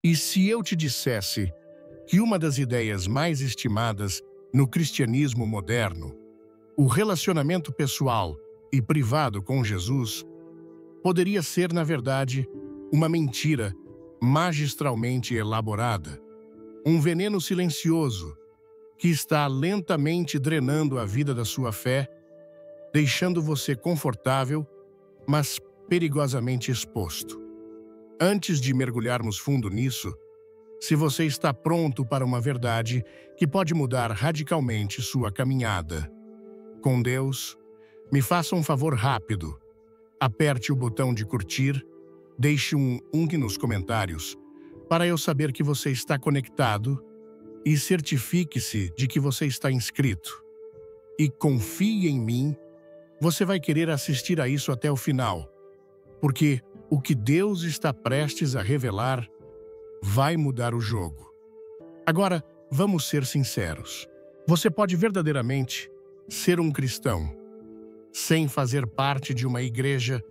E se eu te dissesse que uma das ideias mais estimadas no cristianismo moderno, o relacionamento pessoal e privado com Jesus, poderia ser, na verdade, uma mentira magistralmente elaborada, um veneno silencioso que está lentamente drenando a vida da sua fé, deixando você confortável, mas perigosamente exposto. Antes de mergulharmos fundo nisso, se você está pronto para uma verdade que pode mudar radicalmente sua caminhada com Deus, me faça um favor rápido. Aperte o botão de curtir, deixe um nos comentários para eu saber que você está conectado e certifique-se de que você está inscrito. E confie em mim, você vai querer assistir a isso até o final, porque o que Deus está prestes a revelar vai mudar o jogo. Agora, vamos ser sinceros. Você pode verdadeiramente ser um cristão sem fazer parte de uma igreja.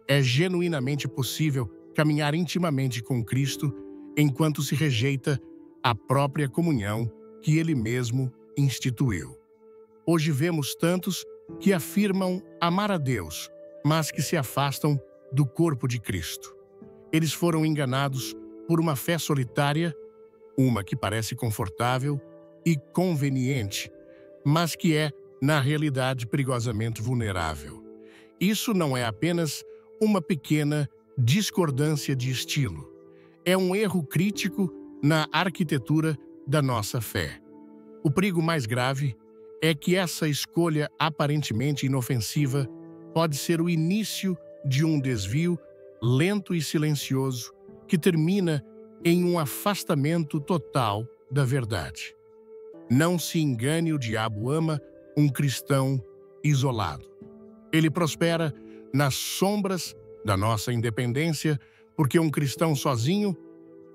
É genuinamente possível caminhar intimamente com Cristo enquanto se rejeita a própria comunhão que Ele mesmo instituiu. Hoje vemos tantos que afirmam amar a Deus, mas que se afastam do corpo de Cristo. Eles foram enganados por uma fé solitária, uma que parece confortável e conveniente, mas que é, na realidade, perigosamente vulnerável. Isso não é apenas uma pequena discordância de estilo. É um erro crítico na arquitetura da nossa fé. O perigo mais grave é que essa escolha aparentemente inofensiva pode ser o início de um desvio lento e silencioso que termina em um afastamento total da verdade. Não se engane, o diabo ama um cristão isolado. Ele prospera nas sombras da nossa independência, porque um cristão sozinho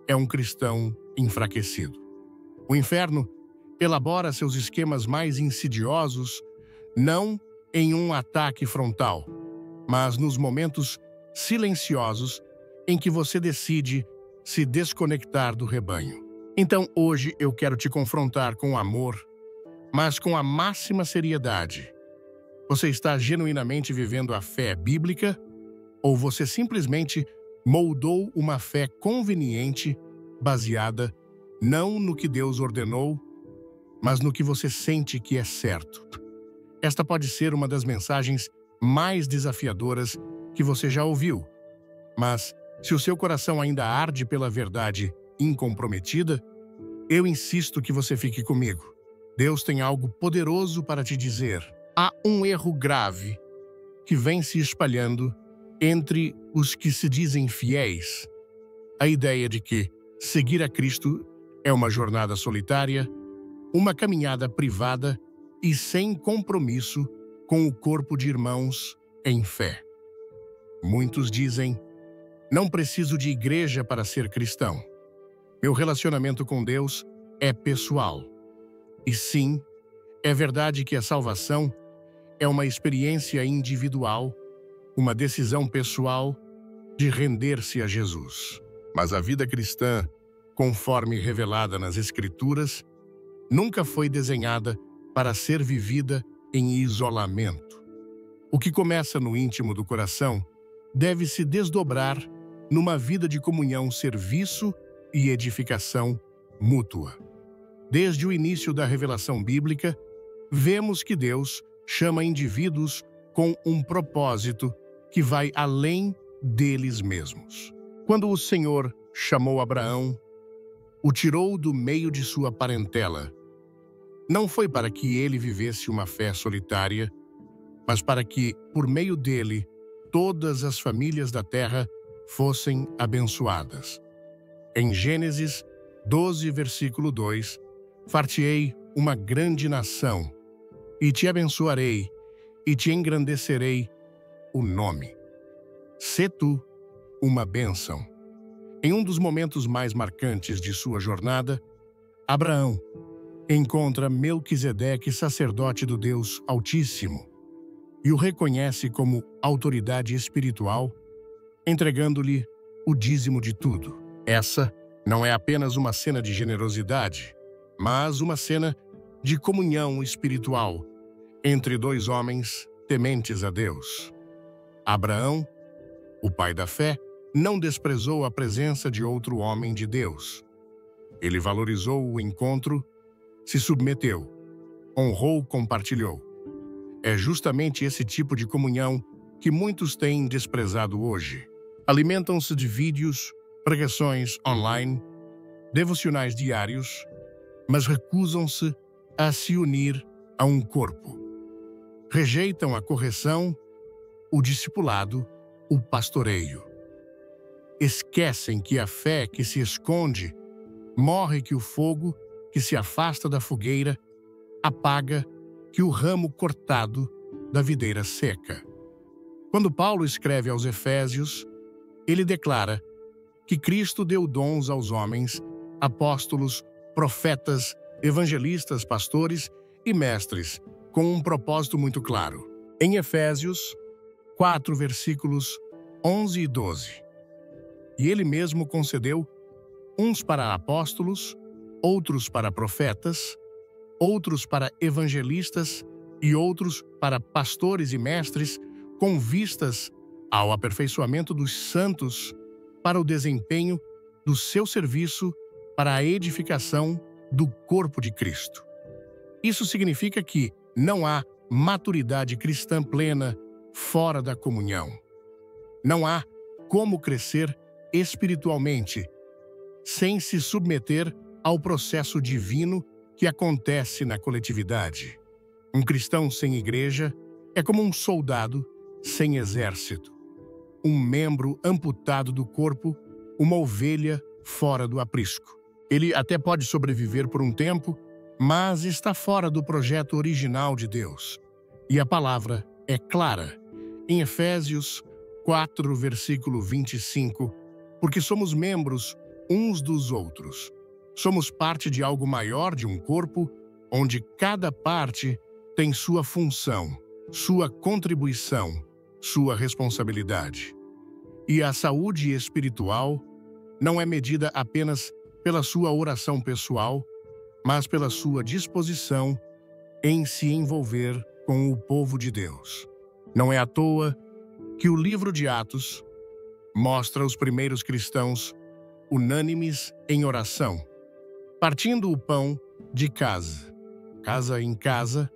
é um cristão enfraquecido. O inferno elabora seus esquemas mais insidiosos não em um ataque frontal, mas nos momentos silenciosos em que você decide se desconectar do rebanho. Então, hoje eu quero te confrontar com amor, mas com a máxima seriedade. Você está genuinamente vivendo a fé bíblica ou você simplesmente moldou uma fé conveniente baseada não no que Deus ordenou, mas no que você sente que é certo? Esta pode ser uma das mensagens mais desafiadoras que você já ouviu. Mas, se o seu coração ainda arde pela verdade incomprometida, eu insisto que você fique comigo. Deus tem algo poderoso para te dizer. Há um erro grave que vem se espalhando entre os que se dizem fiéis. A ideia de que seguir a Cristo é uma jornada solitária, uma caminhada privada e sem compromisso com o corpo de irmãos em fé. Muitos dizem: não preciso de igreja para ser cristão. Meu relacionamento com Deus é pessoal. E sim, é verdade que a salvação é uma experiência individual, uma decisão pessoal de render-se a Jesus. Mas a vida cristã, conforme revelada nas Escrituras, nunca foi desenhada para ser vivida em isolamento. O que começa no íntimo do coração deve se desdobrar numa vida de comunhão, serviço e edificação mútua. Desde o início da revelação bíblica, vemos que Deus chama indivíduos com um propósito que vai além deles mesmos. Quando o Senhor chamou Abraão, o tirou do meio de sua parentela. Não foi para que ele vivesse uma fé solitária, mas para que, por meio dele, todas as famílias da terra fossem abençoadas. Em Gênesis 12, versículo 2, far-te-ei uma grande nação, e te abençoarei, e te engrandecerei o nome. Sê tu uma bênção. Em um dos momentos mais marcantes de sua jornada, Abraão encontra Melquisedeque, sacerdote do Deus Altíssimo, e o reconhece como autoridade espiritual, entregando-lhe o dízimo de tudo. Essa Não é apenas uma cena de generosidade, mas uma cena de comunhão espiritual entre dois homens tementes a Deus. Abraão, o pai da fé, não desprezou a presença de outro homem de Deus. Ele valorizou o encontro, se submeteu, honrou, compartilhou. É justamente esse tipo de comunhão que muitos têm desprezado hoje. Alimentam-se de vídeos, pregações online, devocionais diários, mas recusam-se a se unir a um corpo. Rejeitam a correção, o discipulado, o pastoreio. Esquecem que a fé que se esconde morre, que o fogo que se afasta da fogueira apaga, que o ramo cortado da videira seca. Quando Paulo escreve aos Efésios, ele declara que Cristo deu dons aos homens, apóstolos, profetas, evangelistas, pastores e mestres, com um propósito muito claro. Em Efésios 4, versículos 11 e 12. E ele mesmo concedeu uns para apóstolos, outros para profetas, outros para evangelistas e outros para pastores e mestres, com vistas ao aperfeiçoamento dos santos para o desempenho do seu serviço para a edificação do corpo de Cristo. Isso significa que não há maturidade cristã plena fora da comunhão. Não há como crescer espiritualmente sem se submeter ao processo divino que acontece na coletividade. Um cristão sem igreja é como um soldado sem exército, um membro amputado do corpo, uma ovelha fora do aprisco. Ele até pode sobreviver por um tempo, mas está fora do projeto original de Deus. E a palavra é clara. Em Efésios 4, versículo 25, porque somos membros uns dos outros. Somos parte de algo maior, de um corpo, onde cada parte tem sua função, sua contribuição, sua responsabilidade. E a saúde espiritual não é medida apenas pela sua oração pessoal, mas pela sua disposição em se envolver com o povo de Deus. Não é à toa que o livro de Atos mostra os primeiros cristãos unânimes em oração, partindo o pão de casa em casa,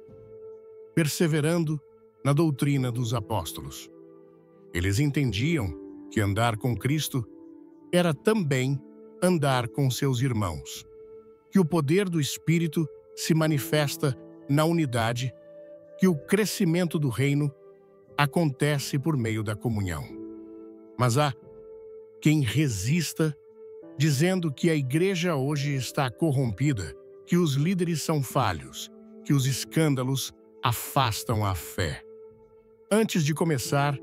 perseverando na doutrina dos apóstolos. Eles entendiam que andar com Cristo era também andar com seus irmãos, que o poder do Espírito se manifesta na unidade, que o crescimento do reino acontece por meio da comunhão. Mas há quem resista, dizendo que a igreja hoje está corrompida, que os líderes são falhos, que os escândalos afastam a fé. Antes de começar,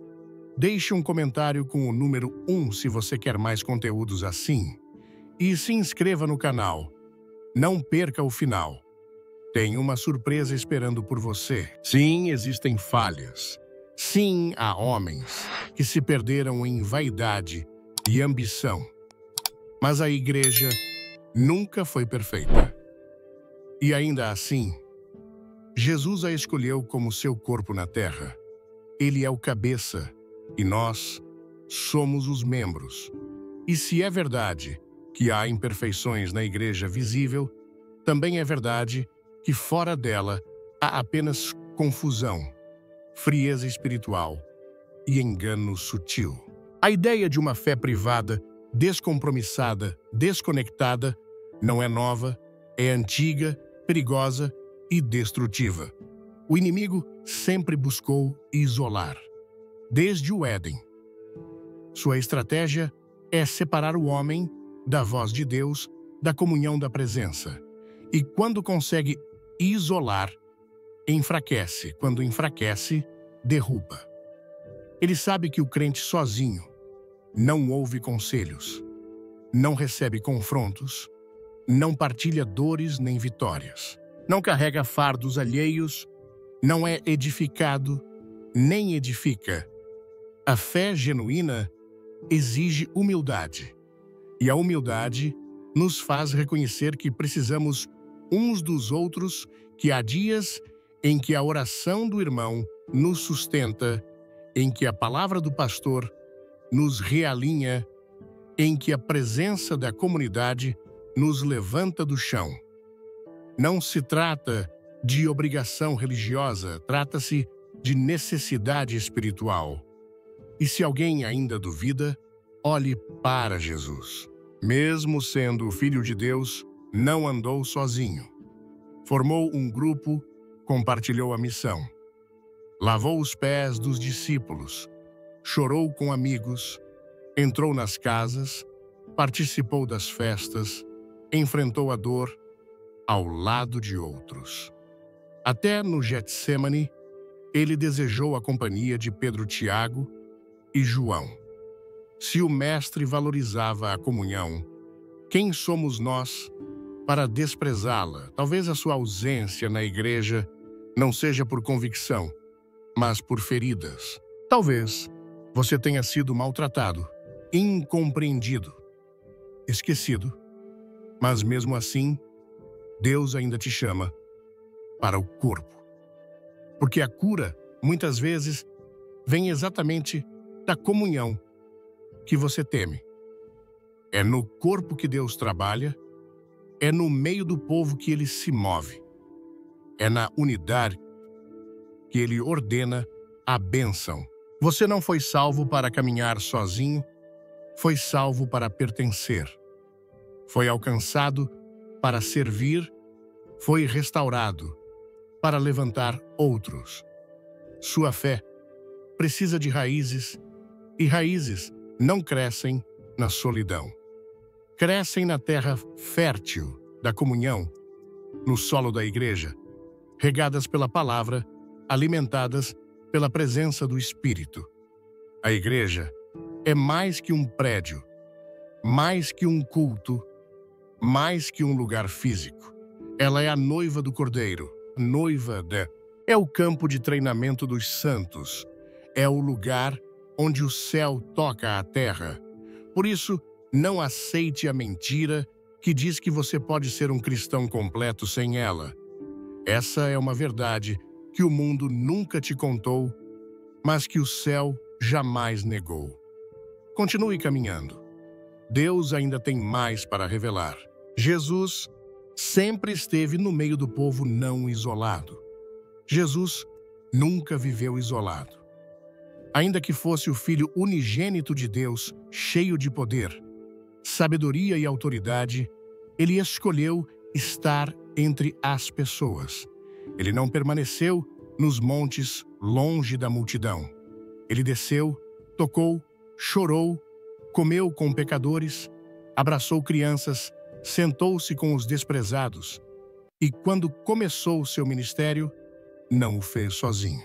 deixe um comentário com o número 1 se você quer mais conteúdos assim. E se inscreva no canal. Não perca o final. Tem uma surpresa esperando por você. Sim, existem falhas. Sim, há homens que se perderam em vaidade e ambição. Mas a igreja nunca foi perfeita. E ainda assim, Jesus a escolheu como seu corpo na terra. Ele é o cabeça e nós somos os membros. E se é verdade que há imperfeições na igreja visível, também é verdade que fora dela há apenas confusão, frieza espiritual e engano sutil. A ideia de uma fé privada, descompromissada, desconectada, não é nova, é antiga, perigosa e destrutiva. O inimigo sempre buscou isolar, desde o Éden. Sua estratégia é separar o homem da voz de Deus, da comunhão da presença. E quando consegue isolar, enfraquece. Quando enfraquece, derruba. Ele sabe que o crente sozinho não ouve conselhos, não recebe confrontos, não partilha dores nem vitórias, não carrega fardos alheios, não é edificado, nem edifica. A fé genuína exige humildade, e a humildade nos faz reconhecer que precisamos uns dos outros, que há dias em que a oração do irmão nos sustenta, em que a palavra do pastor nos realinha, em que a presença da comunidade nos levanta do chão. Não se trata de obrigação religiosa, trata-se de necessidade espiritual. E se alguém ainda duvida, olhe para Jesus. Mesmo sendo o Filho de Deus, não andou sozinho. Formou um grupo, compartilhou a missão. Lavou os pés dos discípulos, chorou com amigos, entrou nas casas, participou das festas, enfrentou a dor ao lado de outros. Até no Getsêmani, ele desejou a companhia de Pedro, Tiago e João. Se o Mestre valorizava a comunhão, quem somos nós para desprezá-la? Talvez a sua ausência na igreja não seja por convicção, mas por feridas. Talvez você tenha sido maltratado, incompreendido, esquecido, mas mesmo assim, Deus ainda te chama para o corpo. Porque a cura, muitas vezes, vem exatamente da comunhão que você teme. É no corpo que Deus trabalha, é no meio do povo que ele se move. É na unidade que ele ordena a bênção. Você não foi salvo para caminhar sozinho, foi salvo para pertencer. Foi alcançado para servir, foi restaurado para levantar outros. Sua fé precisa de raízes, e raízes não crescem na solidão. Crescem na terra fértil da comunhão, no solo da igreja, regadas pela palavra, alimentadas pela presença do Espírito. A igreja é mais que um prédio, mais que um culto, mais que um lugar físico. Ela é a noiva do Cordeiro, é o campo de treinamento dos santos, é o lugar onde o céu toca a terra. Por isso, não aceite a mentira que diz que você pode ser um cristão completo sem ela. Essa é uma verdade que o mundo nunca te contou, mas que o céu jamais negou. Continue caminhando. Deus ainda tem mais para revelar. Jesus sempre esteve no meio do povo não isolado. Jesus nunca viveu isolado. Ainda que fosse o Filho unigênito de Deus, cheio de poder, sabedoria e autoridade, ele escolheu estar entre as pessoas. Ele não permaneceu nos montes longe da multidão. Ele desceu, tocou, chorou, comeu com pecadores, abraçou crianças, sentou-se com os desprezados e, quando começou seu ministério, não o fez sozinho.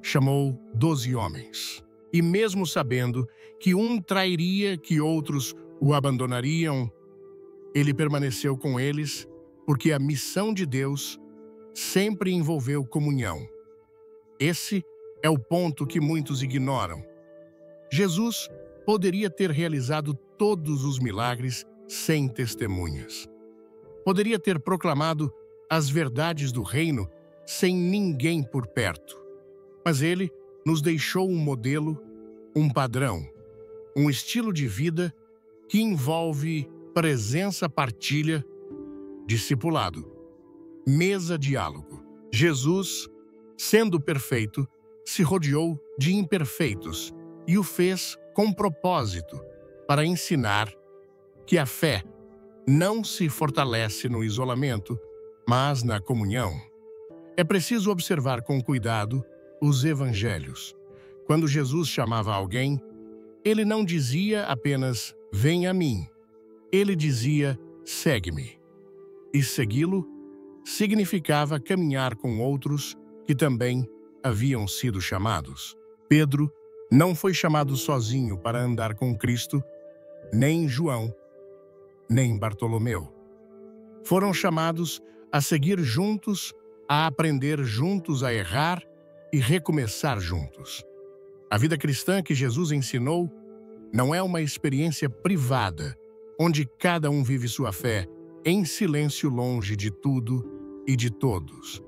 Chamou 12 homens e, mesmo sabendo que um trairia, que outros o abandonariam, ele permaneceu com eles porque a missão de Deus sempre envolveu comunhão. Esse é o ponto que muitos ignoram. Jesus poderia ter realizado todos os milagres sem testemunhas. Poderia ter proclamado as verdades do reino sem ninguém por perto. Mas ele nos deixou um modelo, um padrão, um estilo de vida que envolve presença, partilha, discipulado, mesa, diálogo. Jesus, sendo perfeito, se rodeou de imperfeitos e o fez com propósito para ensinar que a fé não se fortalece no isolamento, mas na comunhão. É preciso observar com cuidado os evangelhos. Quando Jesus chamava alguém, ele não dizia apenas, venha a mim. Ele dizia, segue-me. E segui-lo significava caminhar com outros que também haviam sido chamados. Pedro não foi chamado sozinho para andar com Cristo, nem João, nem Bartolomeu. Foram chamados a seguir juntos, a aprender juntos, a errar e recomeçar juntos. A vida cristã que Jesus ensinou não é uma experiência privada, onde cada um vive sua fé em silêncio longe de tudo e de todos.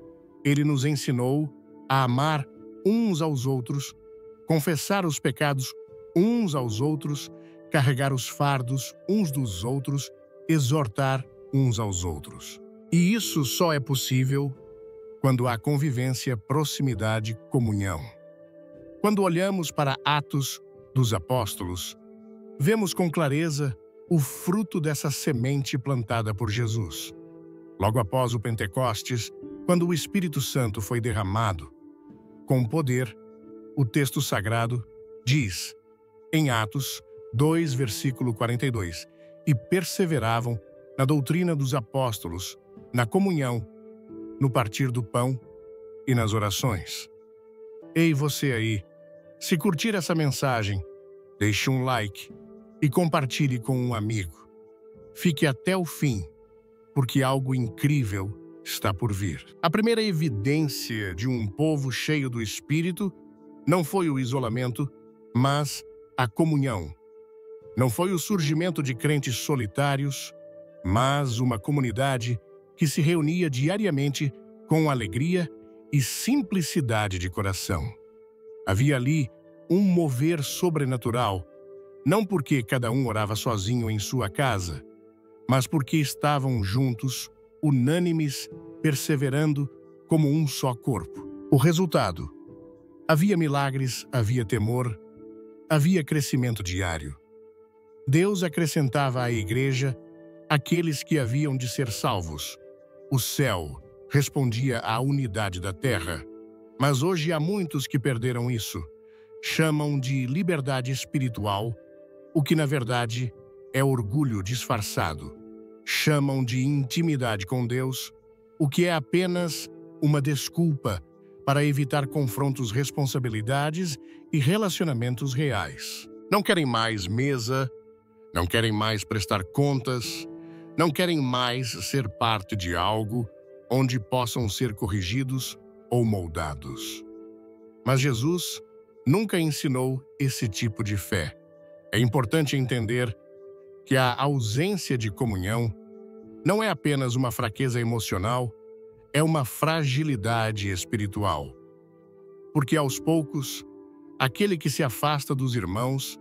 Ele nos ensinou a amar uns aos outros, confessar os pecados uns aos outros, carregar os fardos uns dos outros, exortar uns aos outros. E isso só é possível quando há convivência, proximidade, comunhão. Quando olhamos para Atos dos Apóstolos, vemos com clareza o fruto dessa semente plantada por Jesus. Logo após o Pentecostes, quando o Espírito Santo foi derramado com poder, o texto sagrado diz, em Atos 2, versículo 42, e perseveravam na doutrina dos apóstolos, na comunhão, no partir do pão e nas orações. Ei, você aí, se curtir essa mensagem, deixe um like e compartilhe com um amigo. Fique até o fim, porque algo incrível está por vir. A primeira evidência de um povo cheio do Espírito não foi o isolamento, mas a comunhão. Não foi o surgimento de crentes solitários, mas uma comunidade que se reunia diariamente com alegria e simplicidade de coração. Havia ali um mover sobrenatural, não porque cada um orava sozinho em sua casa, mas porque estavam juntos, unânimes, perseverando como um só corpo. O resultado: havia milagres, havia temor, havia crescimento diário. Deus acrescentava à igreja aqueles que haviam de ser salvos. O céu respondia à unidade da terra. Mas hoje há muitos que perderam isso. Chamam de liberdade espiritual, o que na verdade é orgulho disfarçado. Chamam de intimidade com Deus, o que é apenas uma desculpa para evitar confrontos, responsabilidades e relacionamentos reais. Não querem mais mesa, não querem mais prestar contas, não querem mais ser parte de algo onde possam ser corrigidos ou moldados. Mas Jesus nunca ensinou esse tipo de fé. É importante entender que a ausência de comunhão não é apenas uma fraqueza emocional, é uma fragilidade espiritual. Porque aos poucos, aquele que se afasta dos irmãos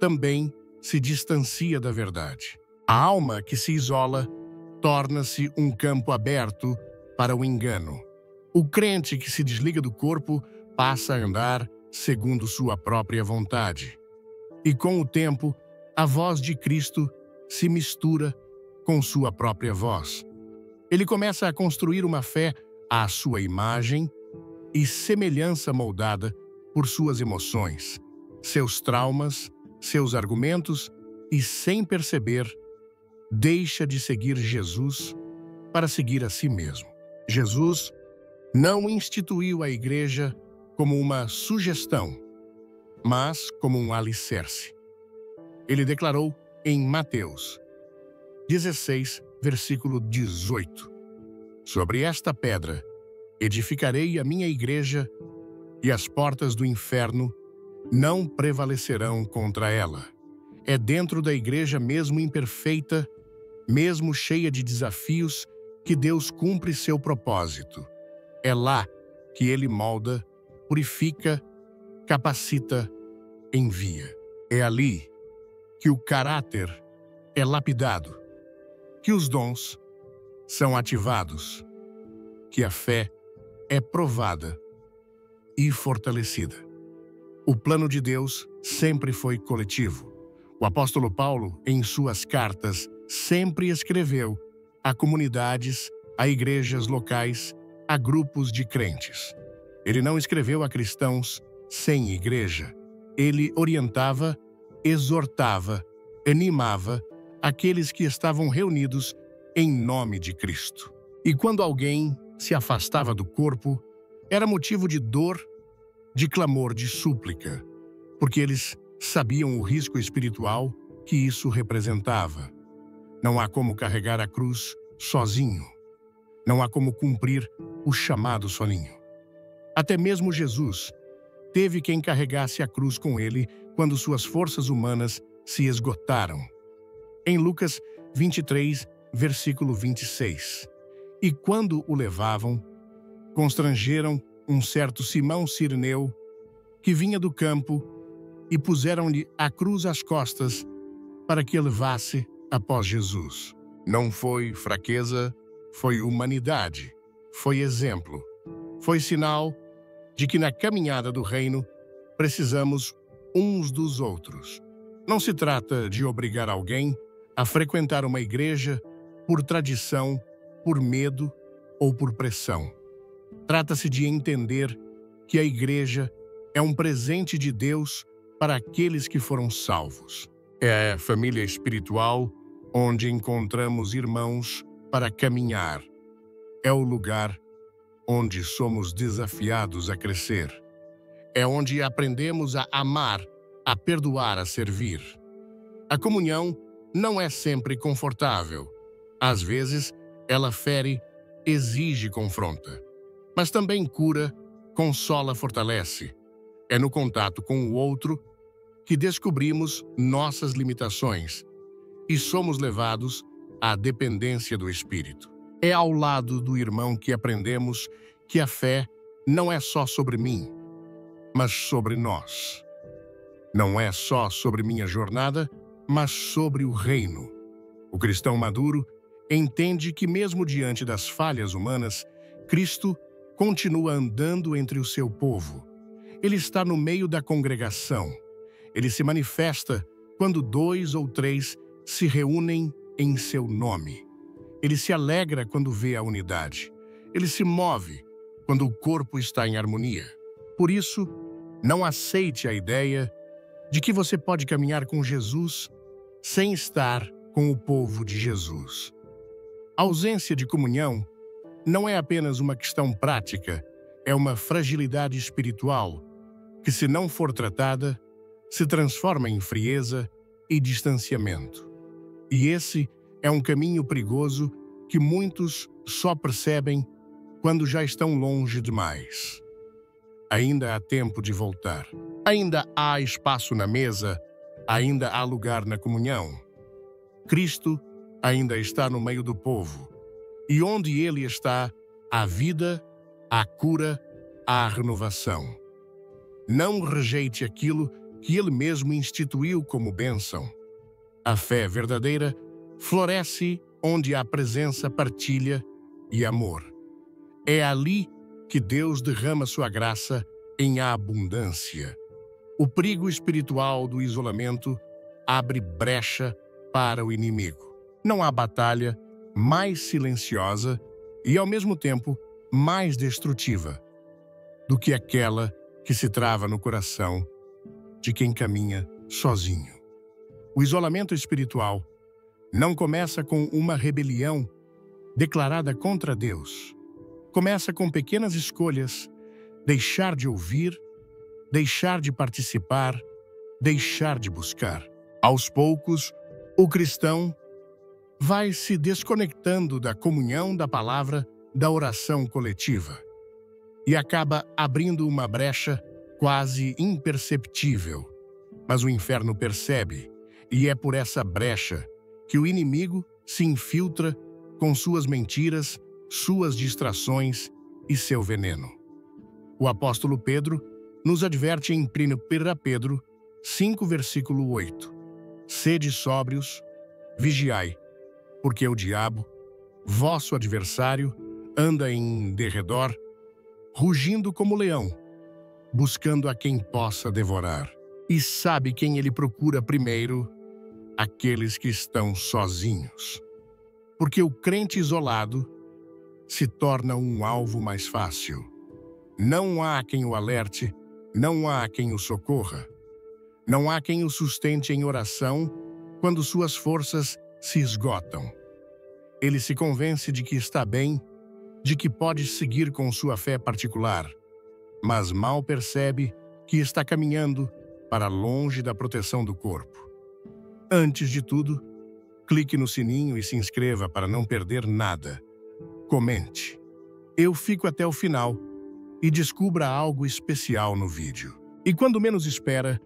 também se distancia da verdade. A alma que se isola torna-se um campo aberto para o engano. O crente que se desliga do corpo passa a andar segundo sua própria vontade. E com o tempo, a voz de Cristo se mistura com sua própria voz. Ele começa a construir uma fé à sua imagem e semelhança moldada por suas emoções, seus traumas, seus argumentos e, sem perceber, deixa de seguir Jesus para seguir a si mesmo. Jesus não instituiu a igreja como uma sugestão, mas como um alicerce. Ele declarou em Mateus 16, versículo 18: Sobre esta pedra edificarei a minha igreja, e as portas do inferno não prevalecerão contra ela. É dentro da igreja mesmo imperfeita, mesmo cheia de desafios, que Deus cumpre seu propósito. É lá que Ele molda, purifica, capacita, envia. É ali que o caráter é lapidado, que os dons são ativados, que a fé é provada e fortalecida. O plano de Deus sempre foi coletivo. O apóstolo Paulo, em suas cartas, sempre escreveu a comunidades, a igrejas locais, a grupos de crentes. Ele não escreveu a cristãos sem igreja. Ele orientava, exortava, animava aqueles que estavam reunidos em nome de Cristo. E quando alguém se afastava do corpo, era motivo de dor, de clamor, de súplica, porque eles sabiam o risco espiritual que isso representava. Não há como carregar a cruz sozinho. Não há como cumprir o chamado sozinho. Até mesmo Jesus teve quem carregasse a cruz com ele quando suas forças humanas se esgotaram. Em Lucas 23, versículo 26. E quando o levavam, constrangeram um certo Simão Cireneu, que vinha do campo, e puseram-lhe a cruz às costas para que levasse após Jesus. Não foi fraqueza, foi humanidade, foi exemplo, foi sinal de que na caminhada do reino precisamos uns dos outros. Não se trata de obrigar alguém a frequentar uma igreja por tradição, por medo ou por pressão. Trata-se de entender que a igreja é um presente de Deus para aqueles que foram salvos. É a família espiritual onde encontramos irmãos para caminhar. É o lugar onde somos desafiados a crescer. É onde aprendemos a amar, a perdoar, a servir. A comunhão não é sempre confortável. Às vezes, ela fere, exige, confronta. Mas também cura, consola, fortalece. É no contato com o outro que descobrimos nossas limitações e somos levados à dependência do Espírito. É ao lado do irmão que aprendemos que a fé não é só sobre mim, mas sobre nós. Não é só sobre minha jornada, mas sobre o reino. O cristão maduro entende que mesmo diante das falhas humanas, Cristo continua andando entre o seu povo. Ele está no meio da congregação. Ele se manifesta quando 2 ou 3 se reúnem em seu nome. Ele se alegra quando vê a unidade. Ele se move quando o corpo está em harmonia. Por isso, não aceite a ideia de que você pode caminhar com Jesus sem estar com o povo de Jesus. A ausência de comunhão não é apenas uma questão prática, é uma fragilidade espiritual que, se não for tratada, se transforma em frieza e distanciamento. E esse é um caminho perigoso que muitos só percebem quando já estão longe demais. Ainda há tempo de voltar. Ainda há espaço na mesa, ainda há lugar na comunhão. Cristo ainda está no meio do povo. E onde ele está, há vida, há cura, há renovação. Não rejeite aquilo que ele mesmo instituiu como bênção. A fé verdadeira floresce onde há presença, partilha e amor. É ali que Deus derrama sua graça em abundância. O perigo espiritual do isolamento abre brecha para o inimigo. Não há batalha mais silenciosa e, ao mesmo tempo, mais destrutiva do que aquela que se trava no coração de quem caminha sozinho. O isolamento espiritual não começa com uma rebelião declarada contra Deus. Começa com pequenas escolhas: deixar de ouvir, deixar de participar, deixar de buscar. Aos poucos, o cristão vai se desconectando da comunhão da palavra, da oração coletiva, e acaba abrindo uma brecha quase imperceptível. Mas o inferno percebe, e é por essa brecha que o inimigo se infiltra com suas mentiras, suas distrações e seu veneno. O apóstolo Pedro nos adverte em 1 Pedro 5, versículo 8. Sede sóbrios, vigiai, porque o diabo, vosso adversário, anda em derredor, rugindo como leão, buscando a quem possa devorar. E sabe quem ele procura primeiro? Aqueles que estão sozinhos. Porque o crente isolado se torna um alvo mais fácil. Não há quem o alerte, não há quem o socorra. Não há quem o sustente em oração quando suas forças se esgotam. Ele se convence de que está bem, de que pode seguir com sua fé particular, mas mal percebe que está caminhando para longe da proteção do corpo. Antes de tudo, clique no sininho e se inscreva para não perder nada. Comente. Eu fico até o final e descubra algo especial no vídeo. E quando menos espera,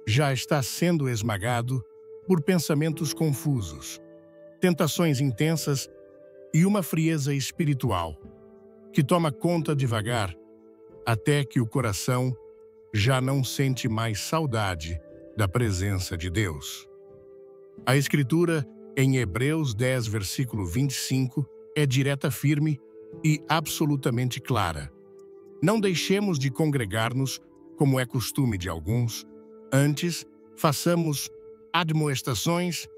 já está sendo esmagado por pensamentos confusos, tentações intensas e uma frieza espiritual que toma conta devagar até que o coração já não sente mais saudade da presença de Deus. A Escritura, em Hebreus 10, versículo 25, é direta, firme e absolutamente clara. Não deixemos de congregar-nos, como é costume de alguns, antes façamos admoestações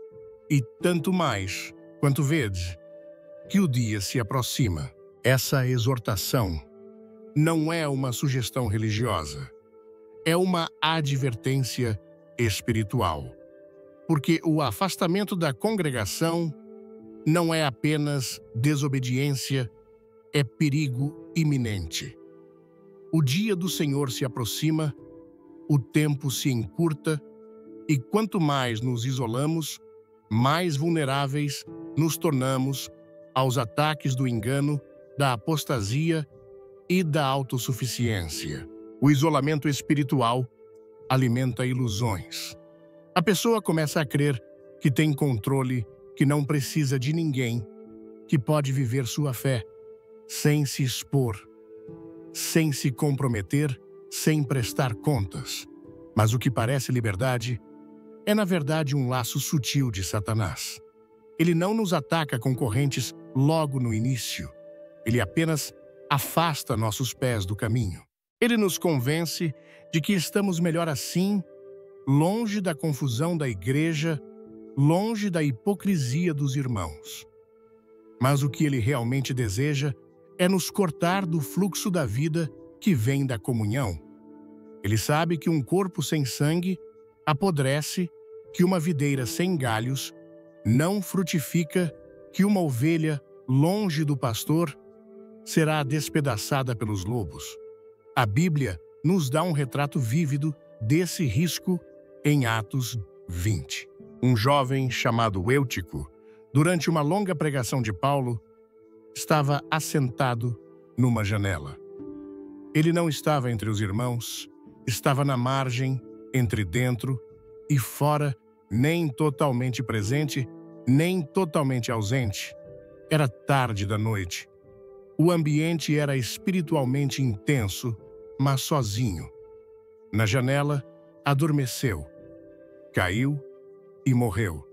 e tanto mais, quanto vedes, que o dia se aproxima. Essa exortação não é uma sugestão religiosa, é uma advertência espiritual. Porque o afastamento da congregação não é apenas desobediência, é perigo iminente. O dia do Senhor se aproxima, o tempo se encurta, e quanto mais nos isolamos, mais vulneráveis nos tornamos aos ataques do engano, da apostasia e da autossuficiência. O isolamento espiritual alimenta ilusões. A pessoa começa a crer que tem controle, que não precisa de ninguém, que pode viver sua fé sem se expor, sem se comprometer, sem prestar contas. Mas o que parece liberdade é, na verdade, um laço sutil de Satanás. Ele não nos ataca com correntes logo no início. Ele apenas afasta nossos pés do caminho. Ele nos convence de que estamos melhor assim, longe da confusão da igreja, longe da hipocrisia dos irmãos. Mas o que ele realmente deseja é nos cortar do fluxo da vida que vem da comunhão. Ele sabe que um corpo sem sangue apodrece, que uma videira sem galhos não frutifica, que uma ovelha longe do pastor será despedaçada pelos lobos. A Bíblia nos dá um retrato vívido desse risco em Atos 20. Um jovem chamado Eutico, durante uma longa pregação de Paulo, estava assentado numa janela. Ele não estava entre os irmãos, estava na margem, entre dentro e fora, nem totalmente presente, nem totalmente ausente. Era tarde da noite. O ambiente era espiritualmente intenso, mas sozinho. Na janela, adormeceu, caiu e morreu.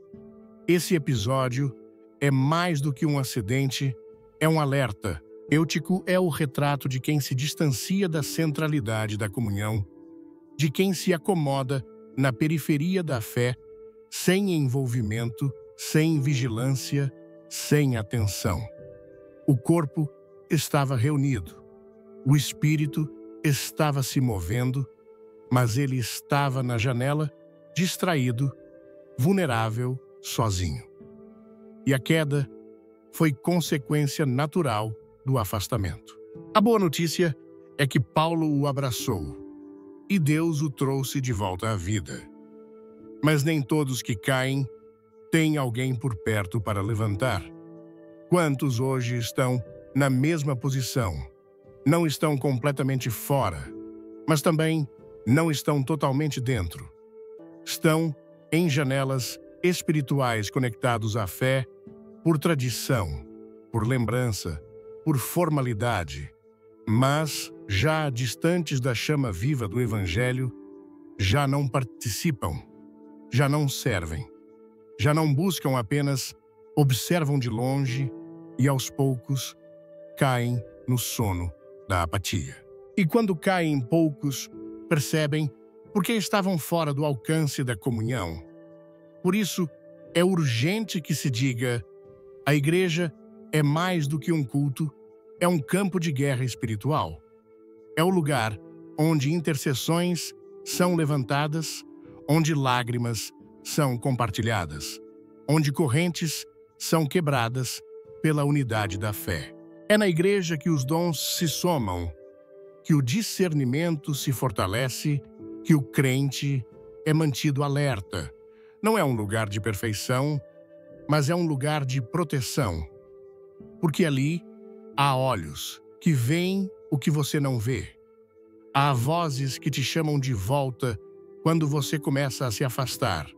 Esse episódio é mais do que um acidente, é um alerta. Eutico é o retrato de quem se distancia da centralidade da comunhão, de quem se acomoda na periferia da fé, sem envolvimento, sem vigilância, sem atenção. O corpo estava reunido, o espírito estava se movendo, mas ele estava na janela, distraído, vulnerável, sozinho. E a queda foi consequência natural do afastamento. A boa notícia é que Paulo o abraçou e Deus o trouxe de volta à vida. Mas nem todos que caem têm alguém por perto para levantar. Quantos hoje estão na mesma posição? Não estão completamente fora, mas também não estão totalmente dentro. Estão em janelas espirituais conectados à fé por tradição, por lembrança, por formalidade, mas, já distantes da chama viva do Evangelho, já não participam, já não servem, já não buscam, apenas observam de longe e, aos poucos, caem no sono da apatia. E quando caem poucos, percebem porque estavam fora do alcance da comunhão. Por isso, é urgente que se diga: a igreja é mais do que um culto, é um campo de guerra espiritual. É o lugar onde intercessões são levantadas, onde lágrimas são compartilhadas, onde correntes são quebradas pela unidade da fé. É na igreja que os dons se somam, que o discernimento se fortalece, que o crente é mantido alerta. Não é um lugar de perfeição, mas é um lugar de proteção. Porque ali há olhos que veem o que você não vê. Há vozes que te chamam de volta quando você começa a se afastar.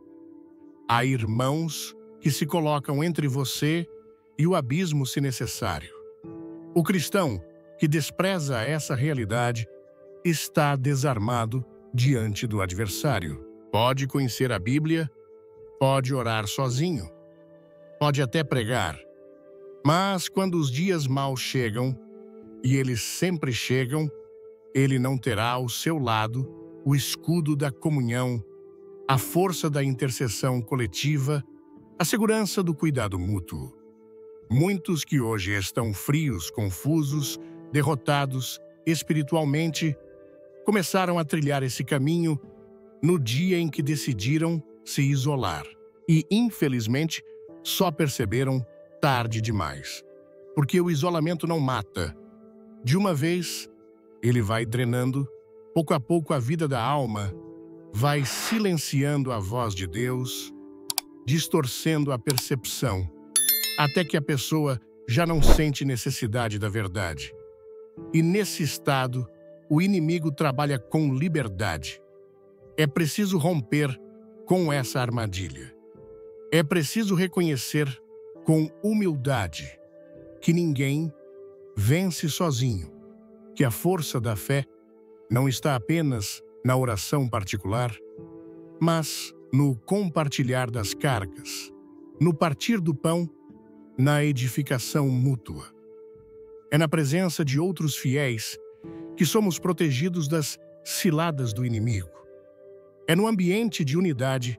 Há irmãos que se colocam entre você e o abismo se necessário. O cristão que despreza essa realidade está desarmado diante do adversário. Pode conhecer a Bíblia, pode orar sozinho, pode até pregar, mas quando os dias maus chegam, e eles sempre chegam, ele não terá ao seu lado o escudo da comunhão, a força da intercessão coletiva, a segurança do cuidado mútuo. Muitos que hoje estão frios, confusos, derrotados espiritualmente, começaram a trilhar esse caminho no dia em que decidiram se isolar. E, infelizmente, só perceberam tarde demais. Porque o isolamento não mata. De uma vez, ele vai drenando, pouco a pouco, a vida da alma, vai silenciando a voz de Deus, distorcendo a percepção, até que a pessoa já não sente necessidade da verdade. E nesse estado, o inimigo trabalha com liberdade. É preciso romper com essa armadilha. É preciso reconhecer com humildade que ninguém vence sozinho, que a força da fé não está apenas na oração particular, mas no compartilhar das cargas, no partir do pão, na edificação mútua. É na presença de outros fiéis que somos protegidos das ciladas do inimigo. É no ambiente de unidade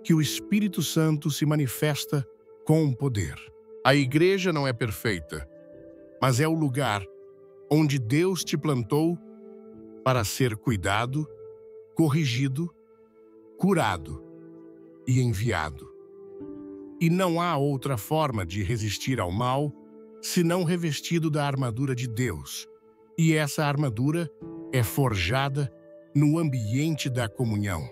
que o Espírito Santo se manifesta com poder. A igreja não é perfeita, mas é o lugar onde Deus te plantou para ser cuidado, corrigido, curado e enviado. E não há outra forma de resistir ao mal senão revestido da armadura de Deus. E essa armadura é forjada no ambiente da comunhão.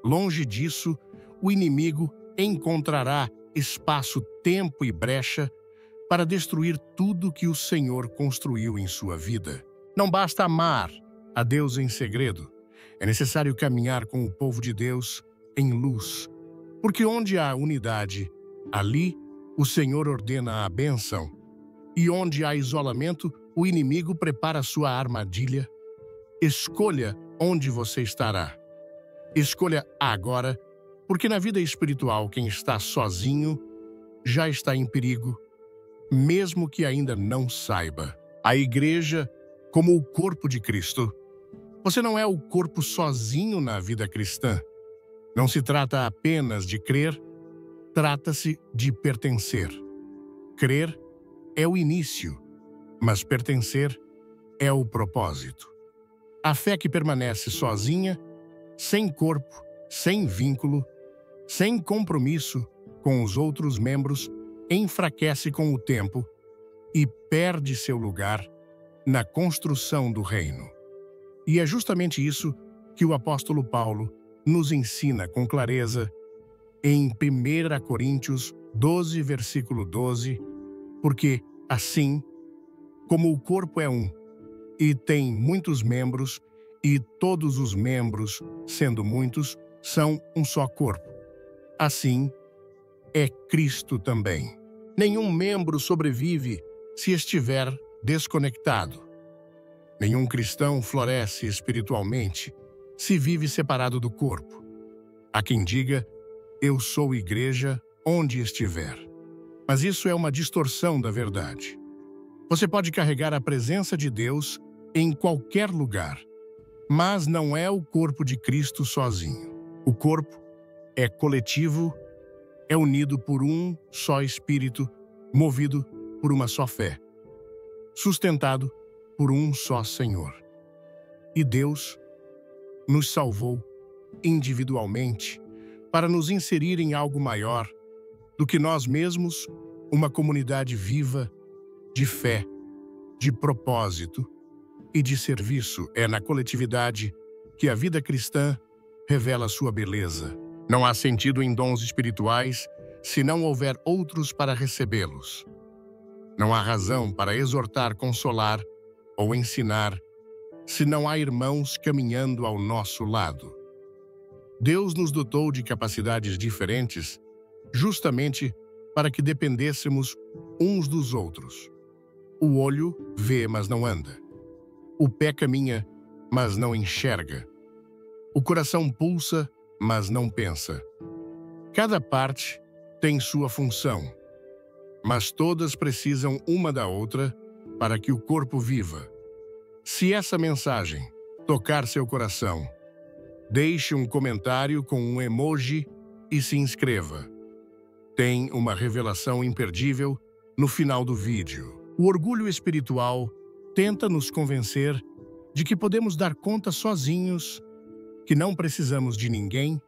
Longe disso, o inimigo encontrará espaço, tempo e brecha para destruir tudo que o Senhor construiu em sua vida. Não basta amar a Deus em segredo. É necessário caminhar com o povo de Deus em luz. Porque onde há unidade, ali o Senhor ordena a bênção. E onde há isolamento, o inimigo prepara sua armadilha. Escolha onde você estará. Escolha agora, porque na vida espiritual quem está sozinho já está em perigo, mesmo que ainda não saiba. A igreja, como o corpo de Cristo, você não é o corpo sozinho na vida cristã. Não se trata apenas de crer, trata-se de pertencer. Crer é o início, mas pertencer é o propósito. A fé que permanece sozinha, sem corpo, sem vínculo, sem compromisso com os outros membros, enfraquece com o tempo e perde seu lugar na construção do reino. E é justamente isso que o apóstolo Paulo nos ensina com clareza em 1 Coríntios 12, versículo 12, porque assim, como o corpo é um, e tem muitos membros, e todos os membros, sendo muitos, são um só corpo. Assim, é Cristo também. Nenhum membro sobrevive se estiver desconectado. Nenhum cristão floresce espiritualmente se vive separado do corpo. Há quem diga, eu sou igreja onde estiver. Mas isso é uma distorção da verdade. Você pode carregar a presença de Deus em qualquer lugar, mas não é o corpo de Cristo sozinho. O corpo é coletivo, é unido por um só Espírito, movido por uma só fé, sustentado por um só Senhor. E Deus nos salvou individualmente para nos inserir em algo maior do que nós mesmos, uma comunidade viva de fé, de propósito e de serviço. É na coletividade que a vida cristã revela sua beleza. Não há sentido em dons espirituais se não houver outros para recebê-los. Não há razão para exortar, consolar ou ensinar se não há irmãos caminhando ao nosso lado. Deus nos dotou de capacidades diferentes justamente para que dependêssemos uns dos outros. O olho vê, mas não anda. O pé caminha, mas não enxerga. O coração pulsa, mas não pensa. Cada parte tem sua função, mas todas precisam uma da outra para que o corpo viva. Se essa mensagem tocar seu coração, deixe um comentário com um emoji e se inscreva. Tem uma revelação imperdível no final do vídeo. O orgulho espiritual tenta nos convencer de que podemos dar conta sozinhos, que não precisamos de ninguém,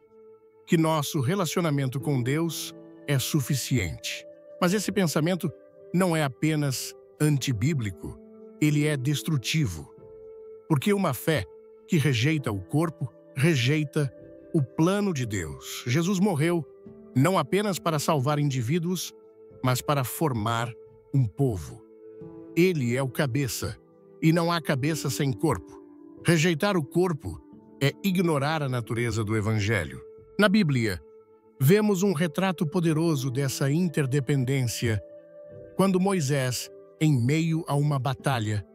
que nosso relacionamento com Deus é suficiente. Mas esse pensamento não é apenas antibíblico, ele é destrutivo. Porque uma fé que rejeita o corpo, rejeita o plano de Deus. Jesus morreu não apenas para salvar indivíduos, mas para formar um povo. Ele é o cabeça, e não há cabeça sem corpo. Rejeitar o corpo é ignorar a natureza do Evangelho. Na Bíblia, vemos um retrato poderoso dessa interdependência quando Moisés, em meio a uma batalha,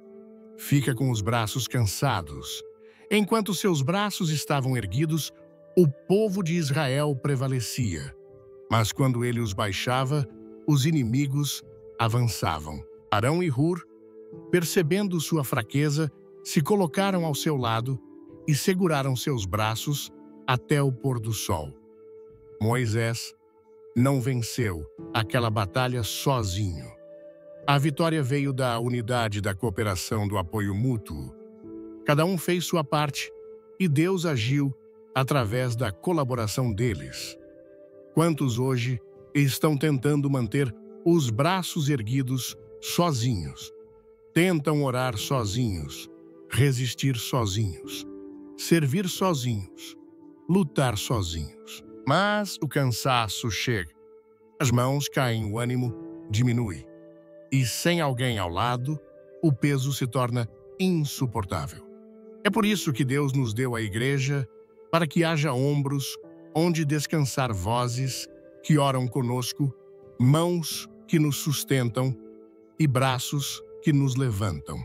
fica com os braços cansados. Enquanto seus braços estavam erguidos, o povo de Israel prevalecia. Mas quando ele os baixava, os inimigos avançavam. Arão e Hur, percebendo sua fraqueza, se colocaram ao seu lado e seguraram seus braços até o pôr do sol. Moisés não venceu aquela batalha sozinho. A vitória veio da unidade, da cooperação, do apoio mútuo. Cada um fez sua parte e Deus agiu através da colaboração deles. Quantos hoje estão tentando manter os braços erguidos sozinhos? Tentam orar sozinhos, resistir sozinhos, servir sozinhos, lutar sozinhos. Mas o cansaço chega. As mãos caem, o ânimo diminui. E sem alguém ao lado, o peso se torna insuportável. É por isso que Deus nos deu a igreja, para que haja ombros onde descansar, vozes que oram conosco, mãos que nos sustentam e braços que nos levantam.